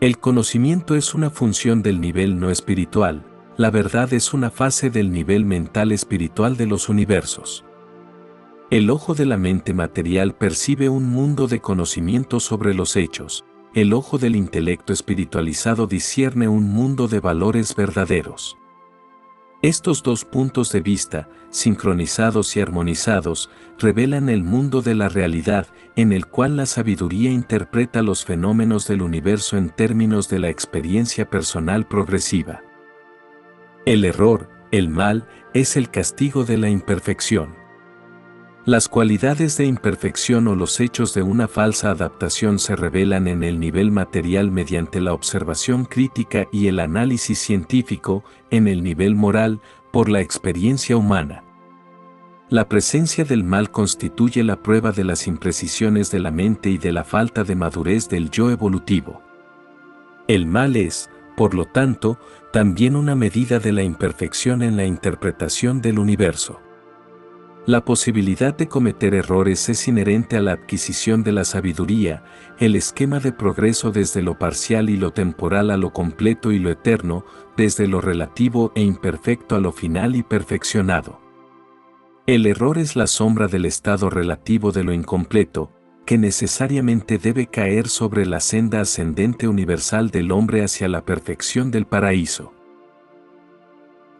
El conocimiento es una función del nivel no espiritual, la verdad es una fase del nivel mental espiritual de los universos. El ojo de la mente material percibe un mundo de conocimiento sobre los hechos, el ojo del intelecto espiritualizado discierne un mundo de valores verdaderos. Estos dos puntos de vista, sincronizados y armonizados, revelan el mundo de la realidad, en el cual la sabiduría interpreta los fenómenos del universo en términos de la experiencia personal progresiva. El error, el mal, es el castigo de la imperfección. Las cualidades de imperfección o los hechos de una falsa adaptación se revelan en el nivel material mediante la observación crítica y el análisis científico, en el nivel moral, por la experiencia humana. La presencia del mal constituye la prueba de las imprecisiones de la mente y de la falta de madurez del yo evolutivo. El mal es, por lo tanto, también una medida de la imperfección en la interpretación del universo. La posibilidad de cometer errores es inherente a la adquisición de la sabiduría, el esquema de progreso desde lo parcial y lo temporal a lo completo y lo eterno, desde lo relativo e imperfecto a lo final y perfeccionado. El error es la sombra del estado relativo de lo incompleto, que necesariamente debe caer sobre la senda ascendente universal del hombre hacia la perfección del paraíso.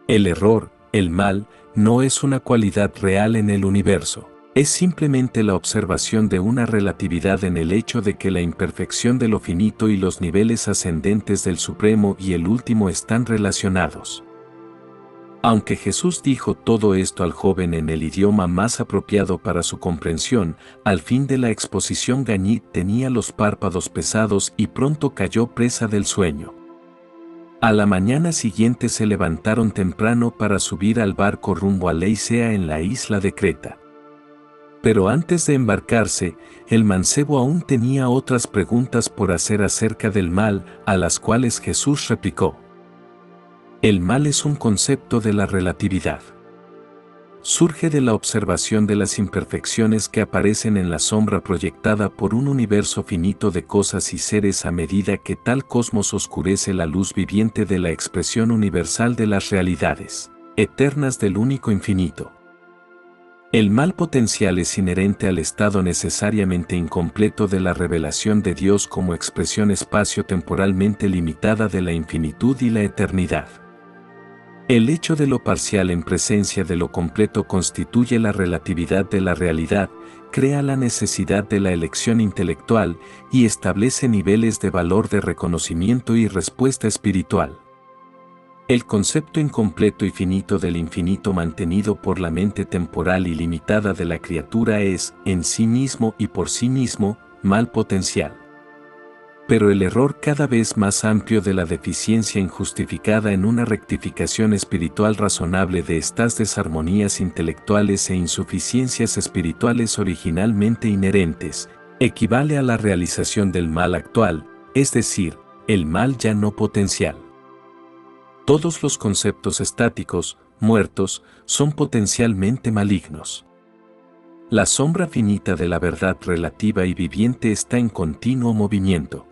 El error, el mal, no es una cualidad real en el universo, es simplemente la observación de una relatividad en el hecho de que la imperfección de lo finito y los niveles ascendentes del Supremo y el Último están relacionados. Aunque Jesús dijo todo esto al joven en el idioma más apropiado para su comprensión, al fin de la exposición Gañit tenía los párpados pesados y pronto cayó presa del sueño. A la mañana siguiente se levantaron temprano para subir al barco rumbo a Leicea en la isla de Creta. Pero antes de embarcarse, el mancebo aún tenía otras preguntas por hacer acerca del mal, a las cuales Jesús replicó. El mal es un concepto de la relatividad. Surge de la observación de las imperfecciones que aparecen en la sombra proyectada por un universo finito de cosas y seres a medida que tal cosmos oscurece la luz viviente de la expresión universal de las realidades eternas del único infinito. El mal potencial es inherente al estado necesariamente incompleto de la revelación de Dios como expresión espacio-temporalmente limitada de la infinitud y la eternidad. El hecho de lo parcial en presencia de lo completo constituye la relatividad de la realidad, crea la necesidad de la elección intelectual y establece niveles de valor de reconocimiento y respuesta espiritual. El concepto incompleto y finito del infinito mantenido por la mente temporal y limitada de la criatura es, en sí mismo y por sí mismo, mal potencial. Pero el error cada vez más amplio de la deficiencia injustificada en una rectificación espiritual razonable de estas desarmonías intelectuales e insuficiencias espirituales originalmente inherentes, equivale a la realización del mal actual, es decir, el mal ya no potencial. Todos los conceptos estáticos, muertos, son potencialmente malignos. La sombra finita de la verdad relativa y viviente está en continuo movimiento.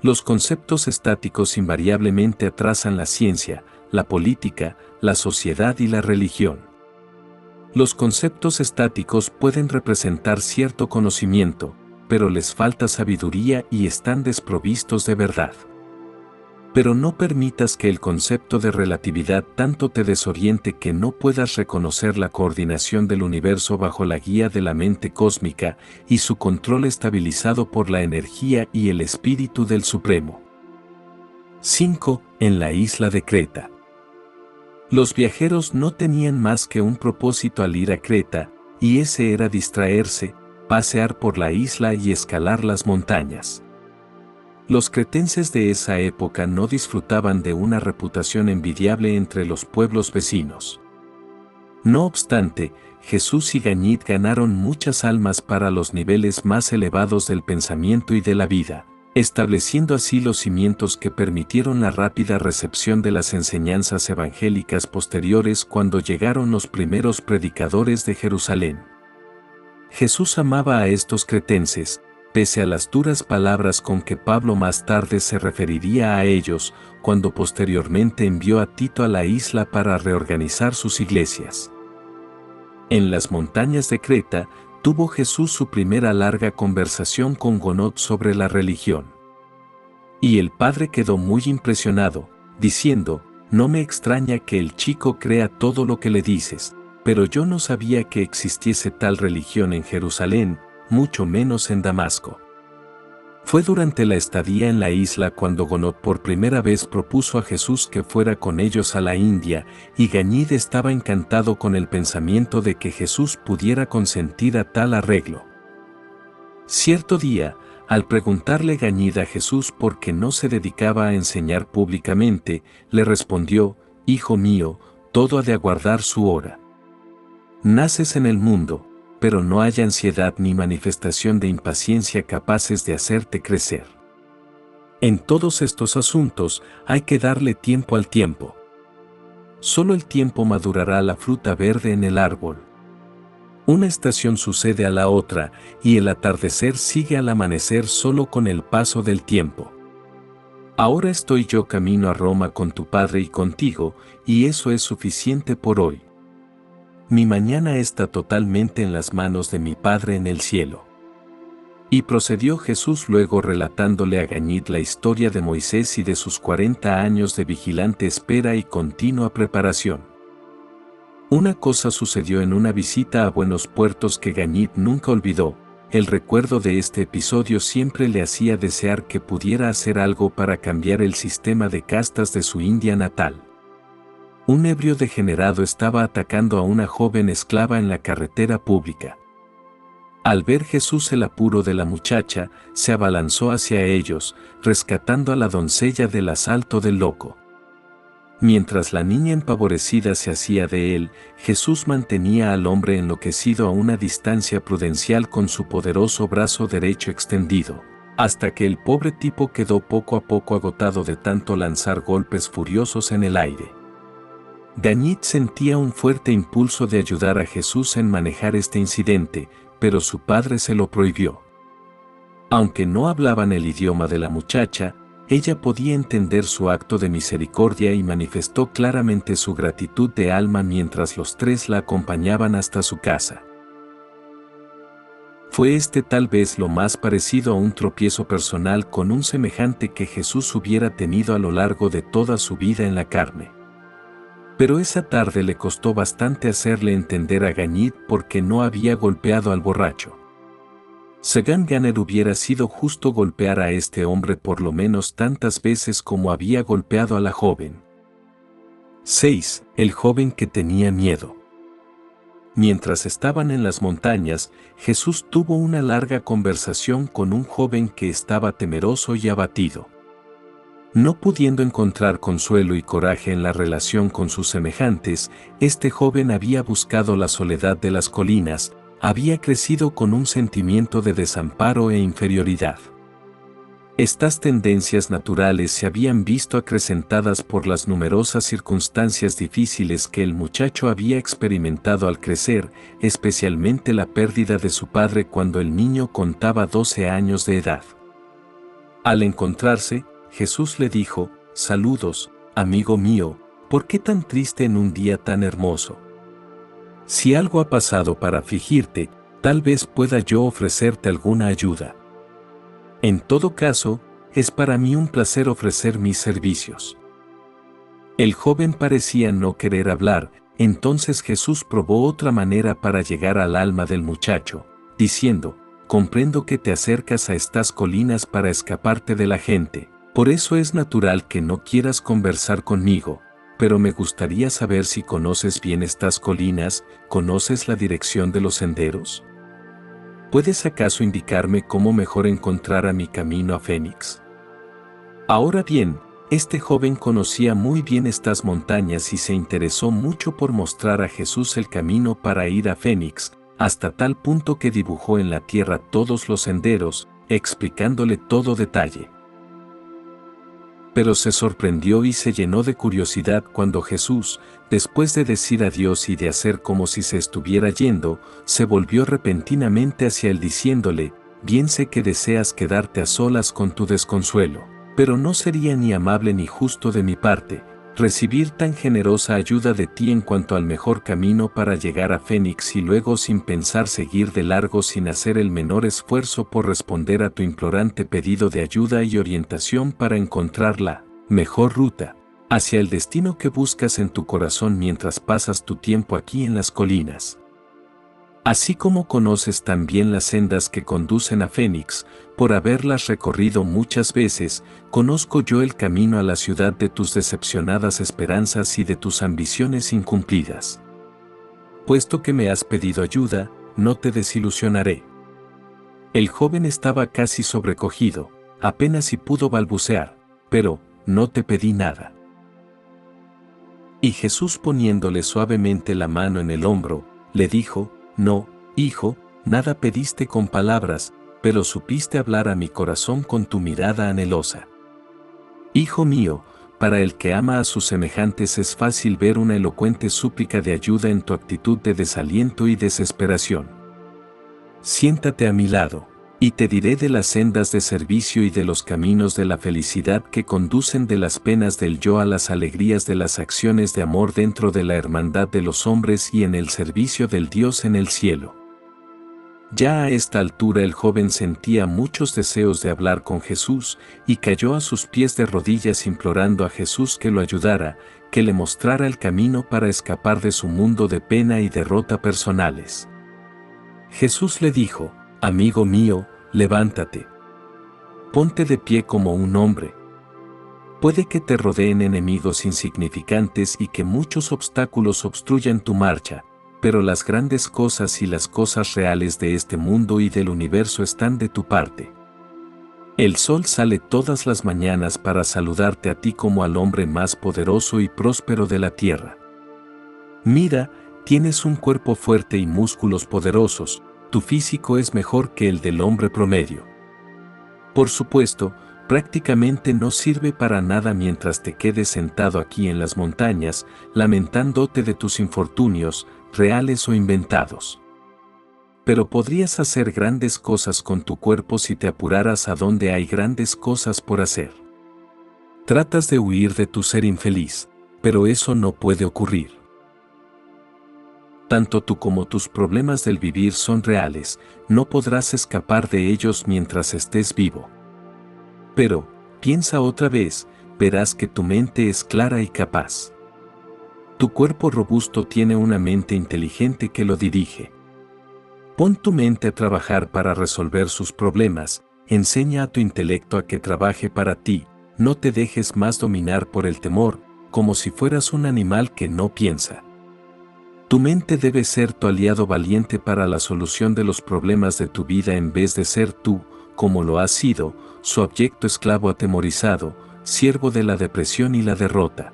Los conceptos estáticos invariablemente atrasan la ciencia, la política, la sociedad y la religión. Los conceptos estáticos pueden representar cierto conocimiento, pero les falta sabiduría y están desprovistos de verdad. Pero no permitas que el concepto de relatividad tanto te desoriente que no puedas reconocer la coordinación del universo bajo la guía de la mente cósmica y su control estabilizado por la energía y el espíritu del Supremo. 5. En la isla de Creta. Los viajeros no tenían más que un propósito al ir a Creta, y ese era distraerse, pasear por la isla y escalar las montañas. Los cretenses de esa época no disfrutaban de una reputación envidiable entre los pueblos vecinos. No obstante, Jesús y Gañit ganaron muchas almas para los niveles más elevados del pensamiento y de la vida, estableciendo así los cimientos que permitieron la rápida recepción de las enseñanzas evangélicas posteriores cuando llegaron los primeros predicadores de Jerusalén. Jesús amaba a estos cretenses, pese a las duras palabras con que Pablo más tarde se referiría a ellos, cuando posteriormente envió a Tito a la isla para reorganizar sus iglesias. En las montañas de Creta, tuvo Jesús su primera larga conversación con Gonot sobre la religión. Y el padre quedó muy impresionado, diciendo: «No me extraña que el chico crea todo lo que le dices, pero yo no sabía que existiese tal religión en Jerusalén, mucho menos en Damasco». Fue durante la estadía en la isla cuando Gonot por primera vez propuso a Jesús que fuera con ellos a la India, y Gañid estaba encantado con el pensamiento de que Jesús pudiera consentir a tal arreglo. Cierto día, al preguntarle Gañid a Jesús por qué no se dedicaba a enseñar públicamente, le respondió: «Hijo mío, todo ha de aguardar su hora. Naces en el mundo, pero no hay ansiedad ni manifestación de impaciencia capaces de hacerte crecer. En todos estos asuntos hay que darle tiempo al tiempo. Solo el tiempo madurará la fruta verde en el árbol. Una estación sucede a la otra, y el atardecer sigue al amanecer solo con el paso del tiempo. Ahora estoy yo camino a Roma con tu padre y contigo, y eso es suficiente por hoy. Mi mañana está totalmente en las manos de mi Padre en el cielo». Y procedió Jesús luego relatándole a Gañid la historia de Moisés y de sus 40 años de vigilante espera y continua preparación. Una cosa sucedió en una visita a Buenos Puertos que Gañid nunca olvidó. El recuerdo de este episodio siempre le hacía desear que pudiera hacer algo para cambiar el sistema de castas de su India natal. Un ebrio degenerado estaba atacando a una joven esclava en la carretera pública. Al ver Jesús el apuro de la muchacha, se abalanzó hacia ellos, rescatando a la doncella del asalto del loco. Mientras la niña empavorecida se hacía de él, Jesús mantenía al hombre enloquecido a una distancia prudencial con su poderoso brazo derecho extendido, hasta que el pobre tipo quedó poco a poco agotado de tanto lanzar golpes furiosos en el aire. Gañid sentía un fuerte impulso de ayudar a Jesús en manejar este incidente, pero su padre se lo prohibió. Aunque no hablaban el idioma de la muchacha, ella podía entender su acto de misericordia y manifestó claramente su gratitud de alma mientras los tres la acompañaban hasta su casa. Fue este tal vez lo más parecido a un tropiezo personal con un semejante que Jesús hubiera tenido a lo largo de toda su vida en la carne. Pero esa tarde le costó bastante hacerle entender a Gañid por qué no había golpeado al borracho. Según Ganner hubiera sido justo golpear a este hombre por lo menos tantas veces como había golpeado a la joven. 6. El joven que tenía miedo. Mientras estaban en las montañas, Jesús tuvo una larga conversación con un joven que estaba temeroso y abatido. No pudiendo encontrar consuelo y coraje en la relación con sus semejantes, este joven había buscado la soledad de las colinas, había crecido con un sentimiento de desamparo e inferioridad. Estas tendencias naturales se habían visto acrecentadas por las numerosas circunstancias difíciles que el muchacho había experimentado al crecer, especialmente la pérdida de su padre cuando el niño contaba 12 años de edad. Al encontrarse, Jesús le dijo: «Saludos, amigo mío, ¿por qué tan triste en un día tan hermoso? Si algo ha pasado para afligirte, tal vez pueda yo ofrecerte alguna ayuda. En todo caso, es para mí un placer ofrecer mis servicios». El joven parecía no querer hablar, entonces Jesús probó otra manera para llegar al alma del muchacho, diciendo: «Comprendo que te acercas a estas colinas para escaparte de la gente, por eso es natural que no quieras conversar conmigo, pero me gustaría saber si conoces bien estas colinas, ¿conoces la dirección de los senderos? ¿Puedes acaso indicarme cómo mejor encontrar a mi camino a Fénix?». Ahora bien, este joven conocía muy bien estas montañas y se interesó mucho por mostrar a Jesús el camino para ir a Fénix, hasta tal punto que dibujó en la tierra todos los senderos, explicándole todo detalle. Pero se sorprendió y se llenó de curiosidad cuando Jesús, después de decir adiós y de hacer como si se estuviera yendo, se volvió repentinamente hacia él diciéndole: «Bien sé que deseas quedarte a solas con tu desconsuelo, pero no sería ni amable ni justo de mi parte recibir tan generosa ayuda de ti en cuanto al mejor camino para llegar a Fénix y luego sin pensar seguir de largo sin hacer el menor esfuerzo por responder a tu implorante pedido de ayuda y orientación para encontrar la mejor ruta hacia el destino que buscas en tu corazón mientras pasas tu tiempo aquí en las colinas. Así como conoces también las sendas que conducen a Fénix, por haberlas recorrido muchas veces, conozco yo el camino a la ciudad de tus decepcionadas esperanzas y de tus ambiciones incumplidas. Puesto que me has pedido ayuda, no te desilusionaré». El joven estaba casi sobrecogido, apenas si pudo balbucear: «Pero, no te pedí nada». Y Jesús, poniéndole suavemente la mano en el hombro, le dijo: «No, hijo, nada pediste con palabras, pero supiste hablar a mi corazón con tu mirada anhelosa. Hijo mío, para el que ama a sus semejantes es fácil ver una elocuente súplica de ayuda en tu actitud de desaliento y desesperación. Siéntate a mi lado, y te diré de las sendas de servicio y de los caminos de la felicidad que conducen de las penas del yo a las alegrías de las acciones de amor dentro de la hermandad de los hombres y en el servicio del Dios en el cielo». Ya a esta altura el joven sentía muchos deseos de hablar con Jesús y cayó a sus pies de rodillas implorando a Jesús que lo ayudara, que le mostrara el camino para escapar de su mundo de pena y derrota personales. Jesús le dijo: «Amigo mío, levántate. Ponte de pie como un hombre. Puede que te rodeen enemigos insignificantes y que muchos obstáculos obstruyan tu marcha, pero las grandes cosas y las cosas reales de este mundo y del universo están de tu parte. El sol sale todas las mañanas para saludarte a ti como al hombre más poderoso y próspero de la tierra. Mira, tienes un cuerpo fuerte y músculos poderosos, tu físico es mejor que el del hombre promedio. Por supuesto, prácticamente no sirve para nada mientras te quedes sentado aquí en las montañas, lamentándote de tus infortunios, reales o inventados. Pero podrías hacer grandes cosas con tu cuerpo si te apuraras a donde hay grandes cosas por hacer. Tratas de huir de tu ser infeliz, pero eso no puede ocurrir. Tanto tú como tus problemas del vivir son reales, no podrás escapar de ellos mientras estés vivo. Pero, piensa otra vez, verás que tu mente es clara y capaz. Tu cuerpo robusto tiene una mente inteligente que lo dirige. Pon tu mente a trabajar para resolver sus problemas, enseña a tu intelecto a que trabaje para ti, no te dejes más dominar por el temor, como si fueras un animal que no piensa. Tu mente debe ser tu aliado valiente para la solución de los problemas de tu vida en vez de ser tú, como lo has sido, su abyecto esclavo atemorizado, siervo de la depresión y la derrota.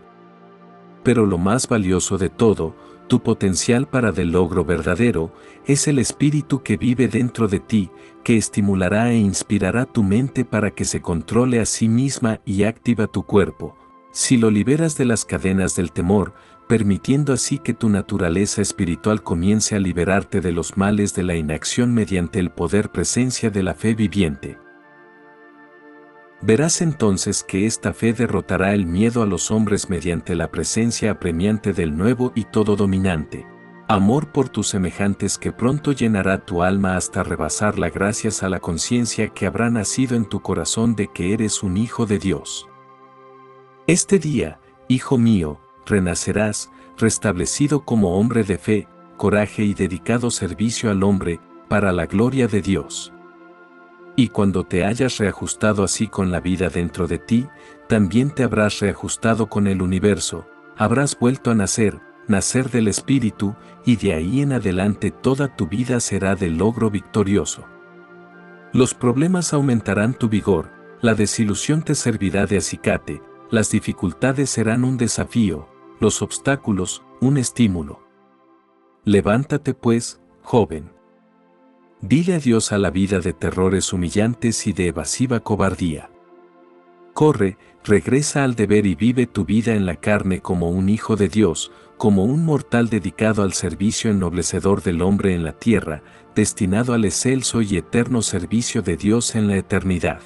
Pero lo más valioso de todo, tu potencial para el logro verdadero, es el espíritu que vive dentro de ti, que estimulará e inspirará tu mente para que se controle a sí misma y activa tu cuerpo. Si lo liberas de las cadenas del temor, permitiendo así que tu naturaleza espiritual comience a liberarte de los males de la inacción mediante el poder presencia de la fe viviente. Verás entonces que esta fe derrotará el miedo a los hombres mediante la presencia apremiante del nuevo y todo dominante amor por tus semejantes que pronto llenará tu alma hasta rebasarla gracias a la conciencia que habrá nacido en tu corazón de que eres un hijo de Dios. Este día, hijo mío, renacerás, restablecido como hombre de fe, coraje y dedicado servicio al hombre, para la gloria de Dios. Y cuando te hayas reajustado así con la vida dentro de ti, también te habrás reajustado con el universo, habrás vuelto a nacer del Espíritu, y de ahí en adelante toda tu vida será de logro victorioso. Los problemas aumentarán tu vigor, la desilusión te servirá de acicate, las dificultades serán un desafío, los obstáculos, un estímulo. Levántate pues, joven. Dile adiós a la vida de terrores humillantes y de evasiva cobardía. Corre, regresa al deber y vive tu vida en la carne como un hijo de Dios, como un mortal dedicado al servicio ennoblecedor del hombre en la tierra, destinado al excelso y eterno servicio de Dios en la eternidad.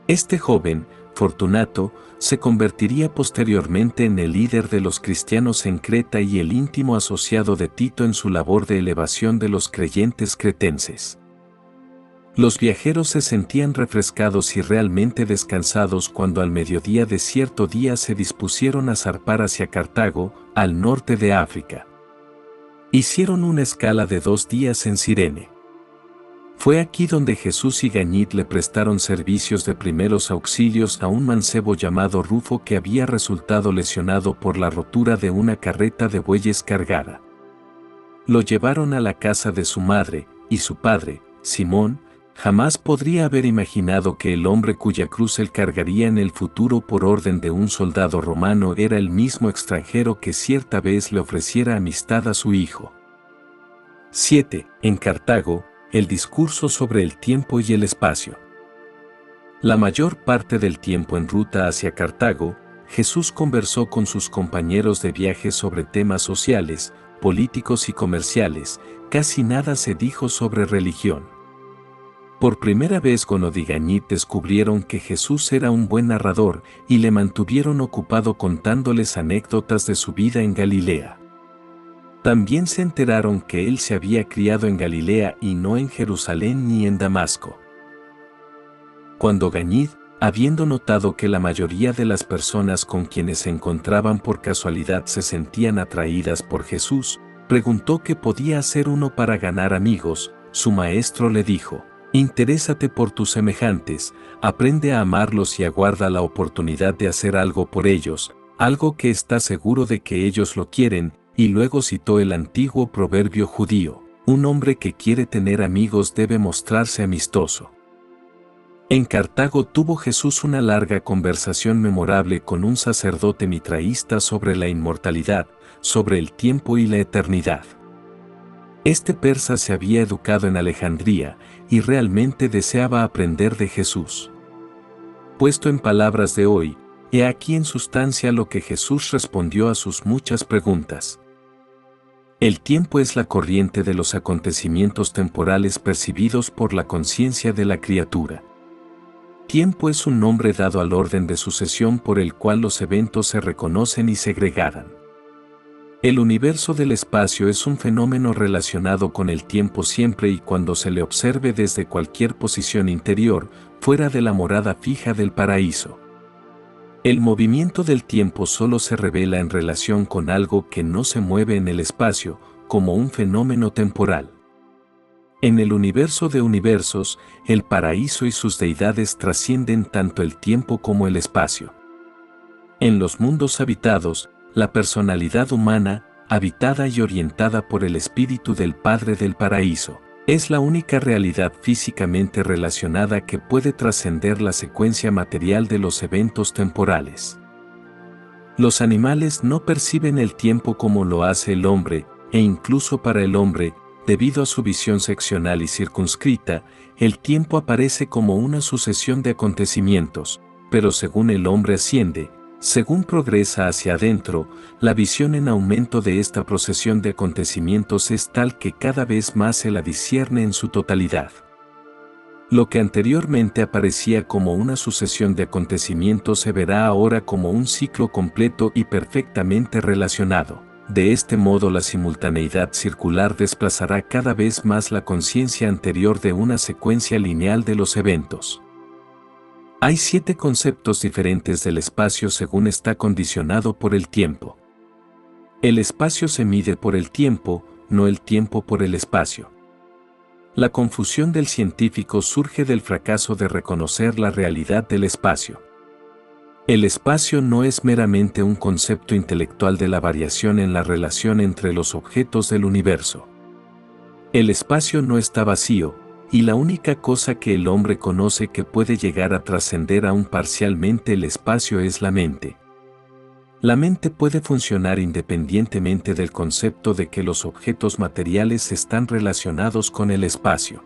Este joven, Fortunato, se convertiría posteriormente en el líder de los cristianos en Creta y el íntimo asociado de Tito en su labor de elevación de los creyentes cretenses. Los viajeros se sentían refrescados y realmente descansados cuando al mediodía de cierto día se dispusieron a zarpar hacia Cartago, al norte de África. Hicieron una escala de 2 días en Cirene. Fue aquí donde Jesús y Gañit le prestaron servicios de primeros auxilios a un mancebo llamado Rufo que había resultado lesionado por la rotura de una carreta de bueyes cargada. Lo llevaron a la casa de su madre, y su padre, Simón, jamás podría haber imaginado que el hombre cuya cruz él cargaría en el futuro por orden de un soldado romano era el mismo extranjero que cierta vez le ofreciera amistad a su hijo. 7. En Cartago, el discurso sobre el tiempo y el espacio. La mayor parte del tiempo en ruta hacia Cartago, Jesús conversó con sus compañeros de viaje sobre temas sociales, políticos y comerciales, casi nada se dijo sobre religión. Por primera vez Gonod y Gañit descubrieron que Jesús era un buen narrador y le mantuvieron ocupado contándoles anécdotas de su vida en Galilea. También se enteraron que él se había criado en Galilea y no en Jerusalén ni en Damasco. Cuando Gañit, habiendo notado que la mayoría de las personas con quienes se encontraban por casualidad se sentían atraídas por Jesús, preguntó qué podía hacer uno para ganar amigos, su maestro le dijo: interésate por tus semejantes, aprende a amarlos y aguarda la oportunidad de hacer algo por ellos, algo que está seguro de que ellos lo quieren, y luego citó el antiguo proverbio judío: un hombre que quiere tener amigos debe mostrarse amistoso. En Cartago tuvo Jesús una larga conversación memorable con un sacerdote mitraísta sobre la inmortalidad, sobre el tiempo y la eternidad. Este persa se había educado en Alejandría y realmente deseaba aprender de Jesús. Puesto en palabras de hoy, he aquí en sustancia lo que Jesús respondió a sus muchas preguntas. El tiempo es la corriente de los acontecimientos temporales percibidos por la conciencia de la criatura. Tiempo es un nombre dado al orden de sucesión por el cual los eventos se reconocen y segregadan. El universo del espacio es un fenómeno relacionado con el tiempo siempre y cuando se le observe desde cualquier posición interior, fuera de la morada fija del paraíso. El movimiento del tiempo solo se revela en relación con algo que no se mueve en el espacio, como un fenómeno temporal. En el universo de universos, el paraíso y sus deidades trascienden tanto el tiempo como el espacio. En los mundos habitados, la personalidad humana, habitada y orientada por el espíritu del Padre del Paraíso, es la única realidad físicamente relacionada que puede trascender la secuencia material de los eventos temporales. Los animales no perciben el tiempo como lo hace el hombre, e incluso para el hombre, debido a su visión seccional y circunscrita, el tiempo aparece como una sucesión de acontecimientos, pero según el hombre asciende, según progresa hacia adentro, la visión en aumento de esta procesión de acontecimientos es tal que cada vez más se la discierne en su totalidad. Lo que anteriormente aparecía como una sucesión de acontecimientos se verá ahora como un ciclo completo y perfectamente relacionado. De este modo, la simultaneidad circular desplazará cada vez más la conciencia anterior de una secuencia lineal de los eventos. Hay 7 conceptos diferentes del espacio según está condicionado por el tiempo. El espacio se mide por el tiempo, no el tiempo por el espacio. La confusión del científico surge del fracaso de reconocer la realidad del espacio. El espacio no es meramente un concepto intelectual de la variación en la relación entre los objetos del universo. El espacio no está vacío, y la única cosa que el hombre conoce que puede llegar a trascender aún parcialmente el espacio es la mente. La mente puede funcionar independientemente del concepto de que los objetos materiales están relacionados con el espacio.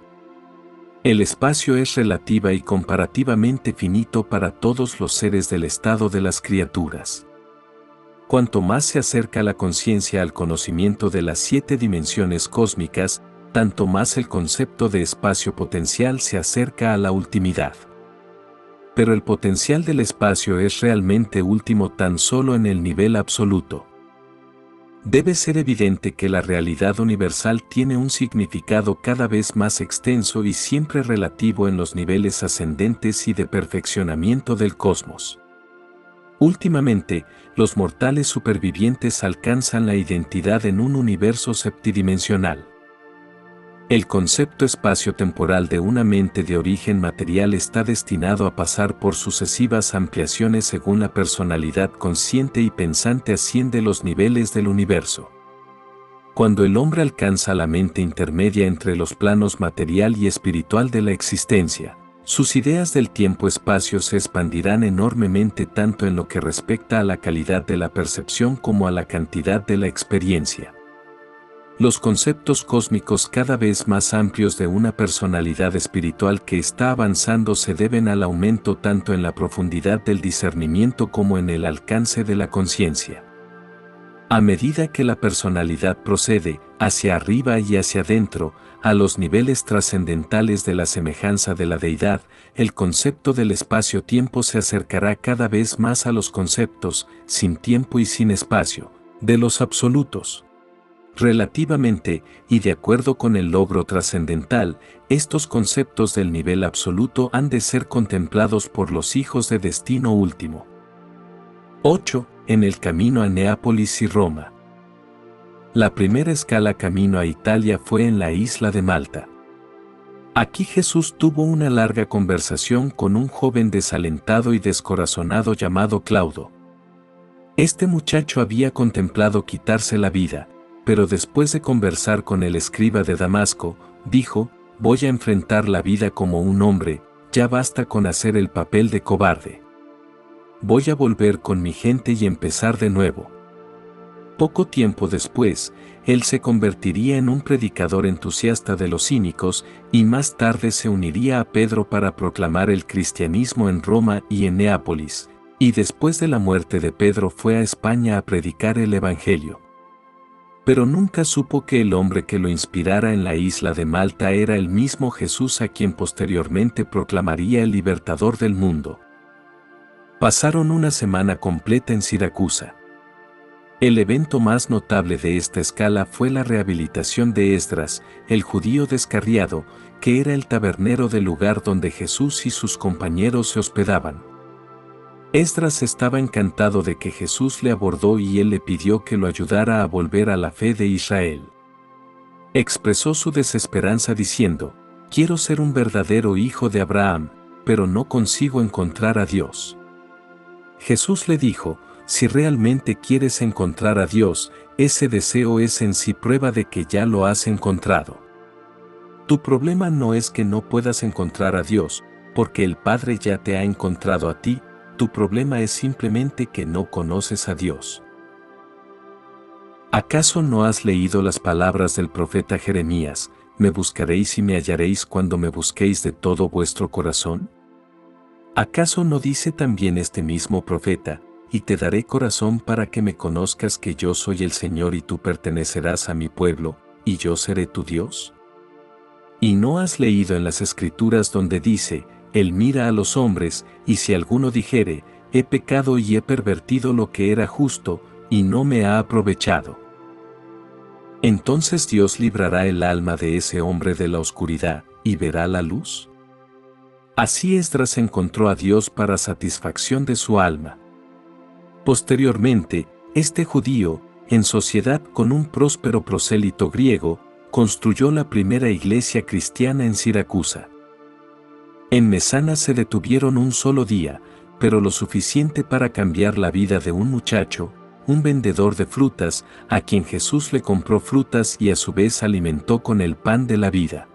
El espacio es relativa y comparativamente finito para todos los seres del estado de las criaturas. Cuanto más se acerca la conciencia al conocimiento de las 7 dimensiones cósmicas, tanto más el concepto de espacio potencial se acerca a la ultimidad. Pero el potencial del espacio es realmente último tan solo en el nivel absoluto. Debe ser evidente que la realidad universal tiene un significado cada vez más extenso y siempre relativo en los niveles ascendentes y de perfeccionamiento del cosmos. Últimamente, los mortales supervivientes alcanzan la identidad en un universo septidimensional. El concepto espacio-temporal de una mente de origen material está destinado a pasar por sucesivas ampliaciones según la personalidad consciente y pensante asciende los niveles del universo. Cuando el hombre alcanza la mente intermedia entre los planos material y espiritual de la existencia, sus ideas del tiempo-espacio se expandirán enormemente tanto en lo que respecta a la calidad de la percepción como a la cantidad de la experiencia. Los conceptos cósmicos cada vez más amplios de una personalidad espiritual que está avanzando se deben al aumento tanto en la profundidad del discernimiento como en el alcance de la conciencia. A medida que la personalidad procede, hacia arriba y hacia adentro, a los niveles trascendentales de la semejanza de la deidad, el concepto del espacio-tiempo se acercará cada vez más a los conceptos, sin tiempo y sin espacio, de los absolutos. Relativamente, y de acuerdo con el logro trascendental, estos conceptos del nivel absoluto han de ser contemplados por los hijos de destino último. 8. En el camino a Neápolis y Roma. La primera escala camino a Italia fue en la isla de Malta. Aquí Jesús tuvo una larga conversación con un joven desalentado y descorazonado llamado Claudo. Este muchacho había contemplado quitarse la vida, pero después de conversar con el escriba de Damasco, dijo, voy a enfrentar la vida como un hombre, ya basta con hacer el papel de cobarde. Voy a volver con mi gente y empezar de nuevo. Poco tiempo después, él se convertiría en un predicador entusiasta de los cínicos y más tarde se uniría a Pedro para proclamar el cristianismo en Roma y en Neápolis, y después de la muerte de Pedro fue a España a predicar el Evangelio. Pero nunca supo que el hombre que lo inspirara en la isla de Malta era el mismo Jesús a quien posteriormente proclamaría el libertador del mundo. Pasaron una semana completa en Siracusa. El evento más notable de esta escala fue la rehabilitación de Esdras, el judío descarriado, que era el tabernero del lugar donde Jesús y sus compañeros se hospedaban. Esdras estaba encantado de que Jesús le abordó y él le pidió que lo ayudara a volver a la fe de Israel. Expresó su desesperanza diciendo, quiero ser un verdadero hijo de Abraham, pero no consigo encontrar a Dios. Jesús le dijo, si realmente quieres encontrar a Dios, ese deseo es en sí prueba de que ya lo has encontrado. Tu problema no es que no puedas encontrar a Dios, porque el Padre ya te ha encontrado a ti. Tu problema es simplemente que no conoces a Dios. ¿Acaso no has leído las palabras del profeta Jeremías? Me buscaréis y me hallaréis cuando me busquéis de todo vuestro corazón. ¿Acaso no dice también este mismo profeta, y te daré corazón para que me conozcas que yo soy el Señor y tú pertenecerás a mi pueblo, y yo seré tu Dios? ¿Y no has leído en las Escrituras donde dice, Él mira a los hombres, y si alguno dijere, he pecado y he pervertido lo que era justo, y no me ha aprovechado? Entonces Dios librará el alma de ese hombre de la oscuridad, y verá la luz. Así Esdras encontró a Dios para satisfacción de su alma. Posteriormente, este judío, en sociedad con un próspero prosélito griego, construyó la primera iglesia cristiana en Siracusa. En Mesana se detuvieron un solo día, pero lo suficiente para cambiar la vida de un muchacho, un vendedor de frutas, a quien Jesús le compró frutas y a su vez alimentó con el pan de la vida.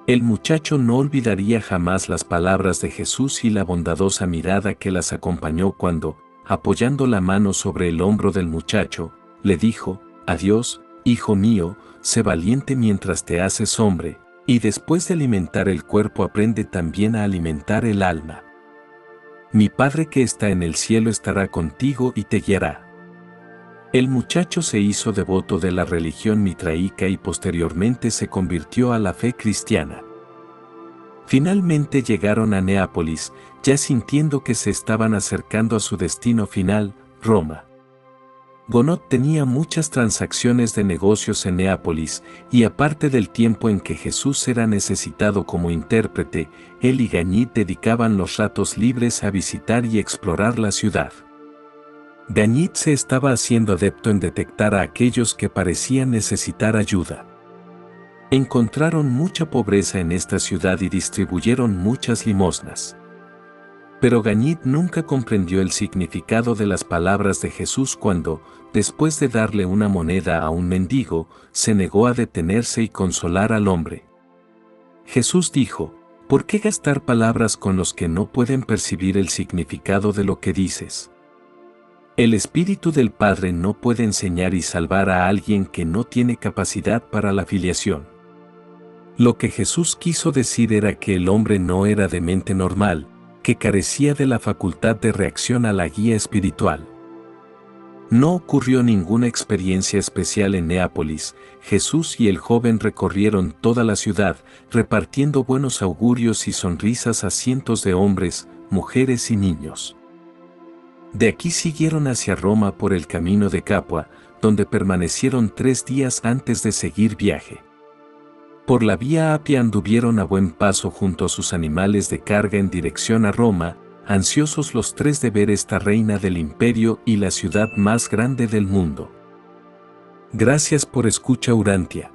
El muchacho no olvidaría jamás las palabras de Jesús y la bondadosa mirada que las acompañó cuando, apoyando la mano sobre el hombro del muchacho, le dijo, «Adiós, hijo mío, sé valiente mientras te haces hombre, y después de alimentar el cuerpo aprende también a alimentar el alma. Mi Padre que está en el cielo estará contigo y te guiará». El muchacho se hizo devoto de la religión mitraica y posteriormente se convirtió a la fe cristiana. Finalmente llegaron a Neápolis, ya sintiendo que se estaban acercando a su destino final, Roma. Gonot tenía muchas transacciones de negocios en Neápolis, y aparte del tiempo en que Jesús era necesitado como intérprete, él y Gañit dedicaban los ratos libres a visitar y explorar la ciudad. Gañit se estaba haciendo adepto en detectar a aquellos que parecían necesitar ayuda. Encontraron mucha pobreza en esta ciudad y distribuyeron muchas limosnas. Pero Gañit nunca comprendió el significado de las palabras de Jesús cuando, después de darle una moneda a un mendigo, se negó a detenerse y consolar al hombre. Jesús dijo, ¿por qué gastar palabras con los que no pueden percibir el significado de lo que dices? El Espíritu del Padre no puede enseñar y salvar a alguien que no tiene capacidad para la filiación. Lo que Jesús quiso decir era que el hombre no era de mente normal, que carecía de la facultad de reacción a la guía espiritual. No ocurrió ninguna experiencia especial en Neápolis. Jesús y el joven recorrieron toda la ciudad, repartiendo buenos augurios y sonrisas a cientos de hombres, mujeres y niños. De aquí siguieron hacia Roma por el camino de Capua, donde permanecieron 3 días antes de seguir viaje. Por la vía Apia anduvieron a buen paso junto a sus animales de carga en dirección a Roma, ansiosos los 3 de ver esta reina del imperio y la ciudad más grande del mundo. Gracias por escucha Urantia.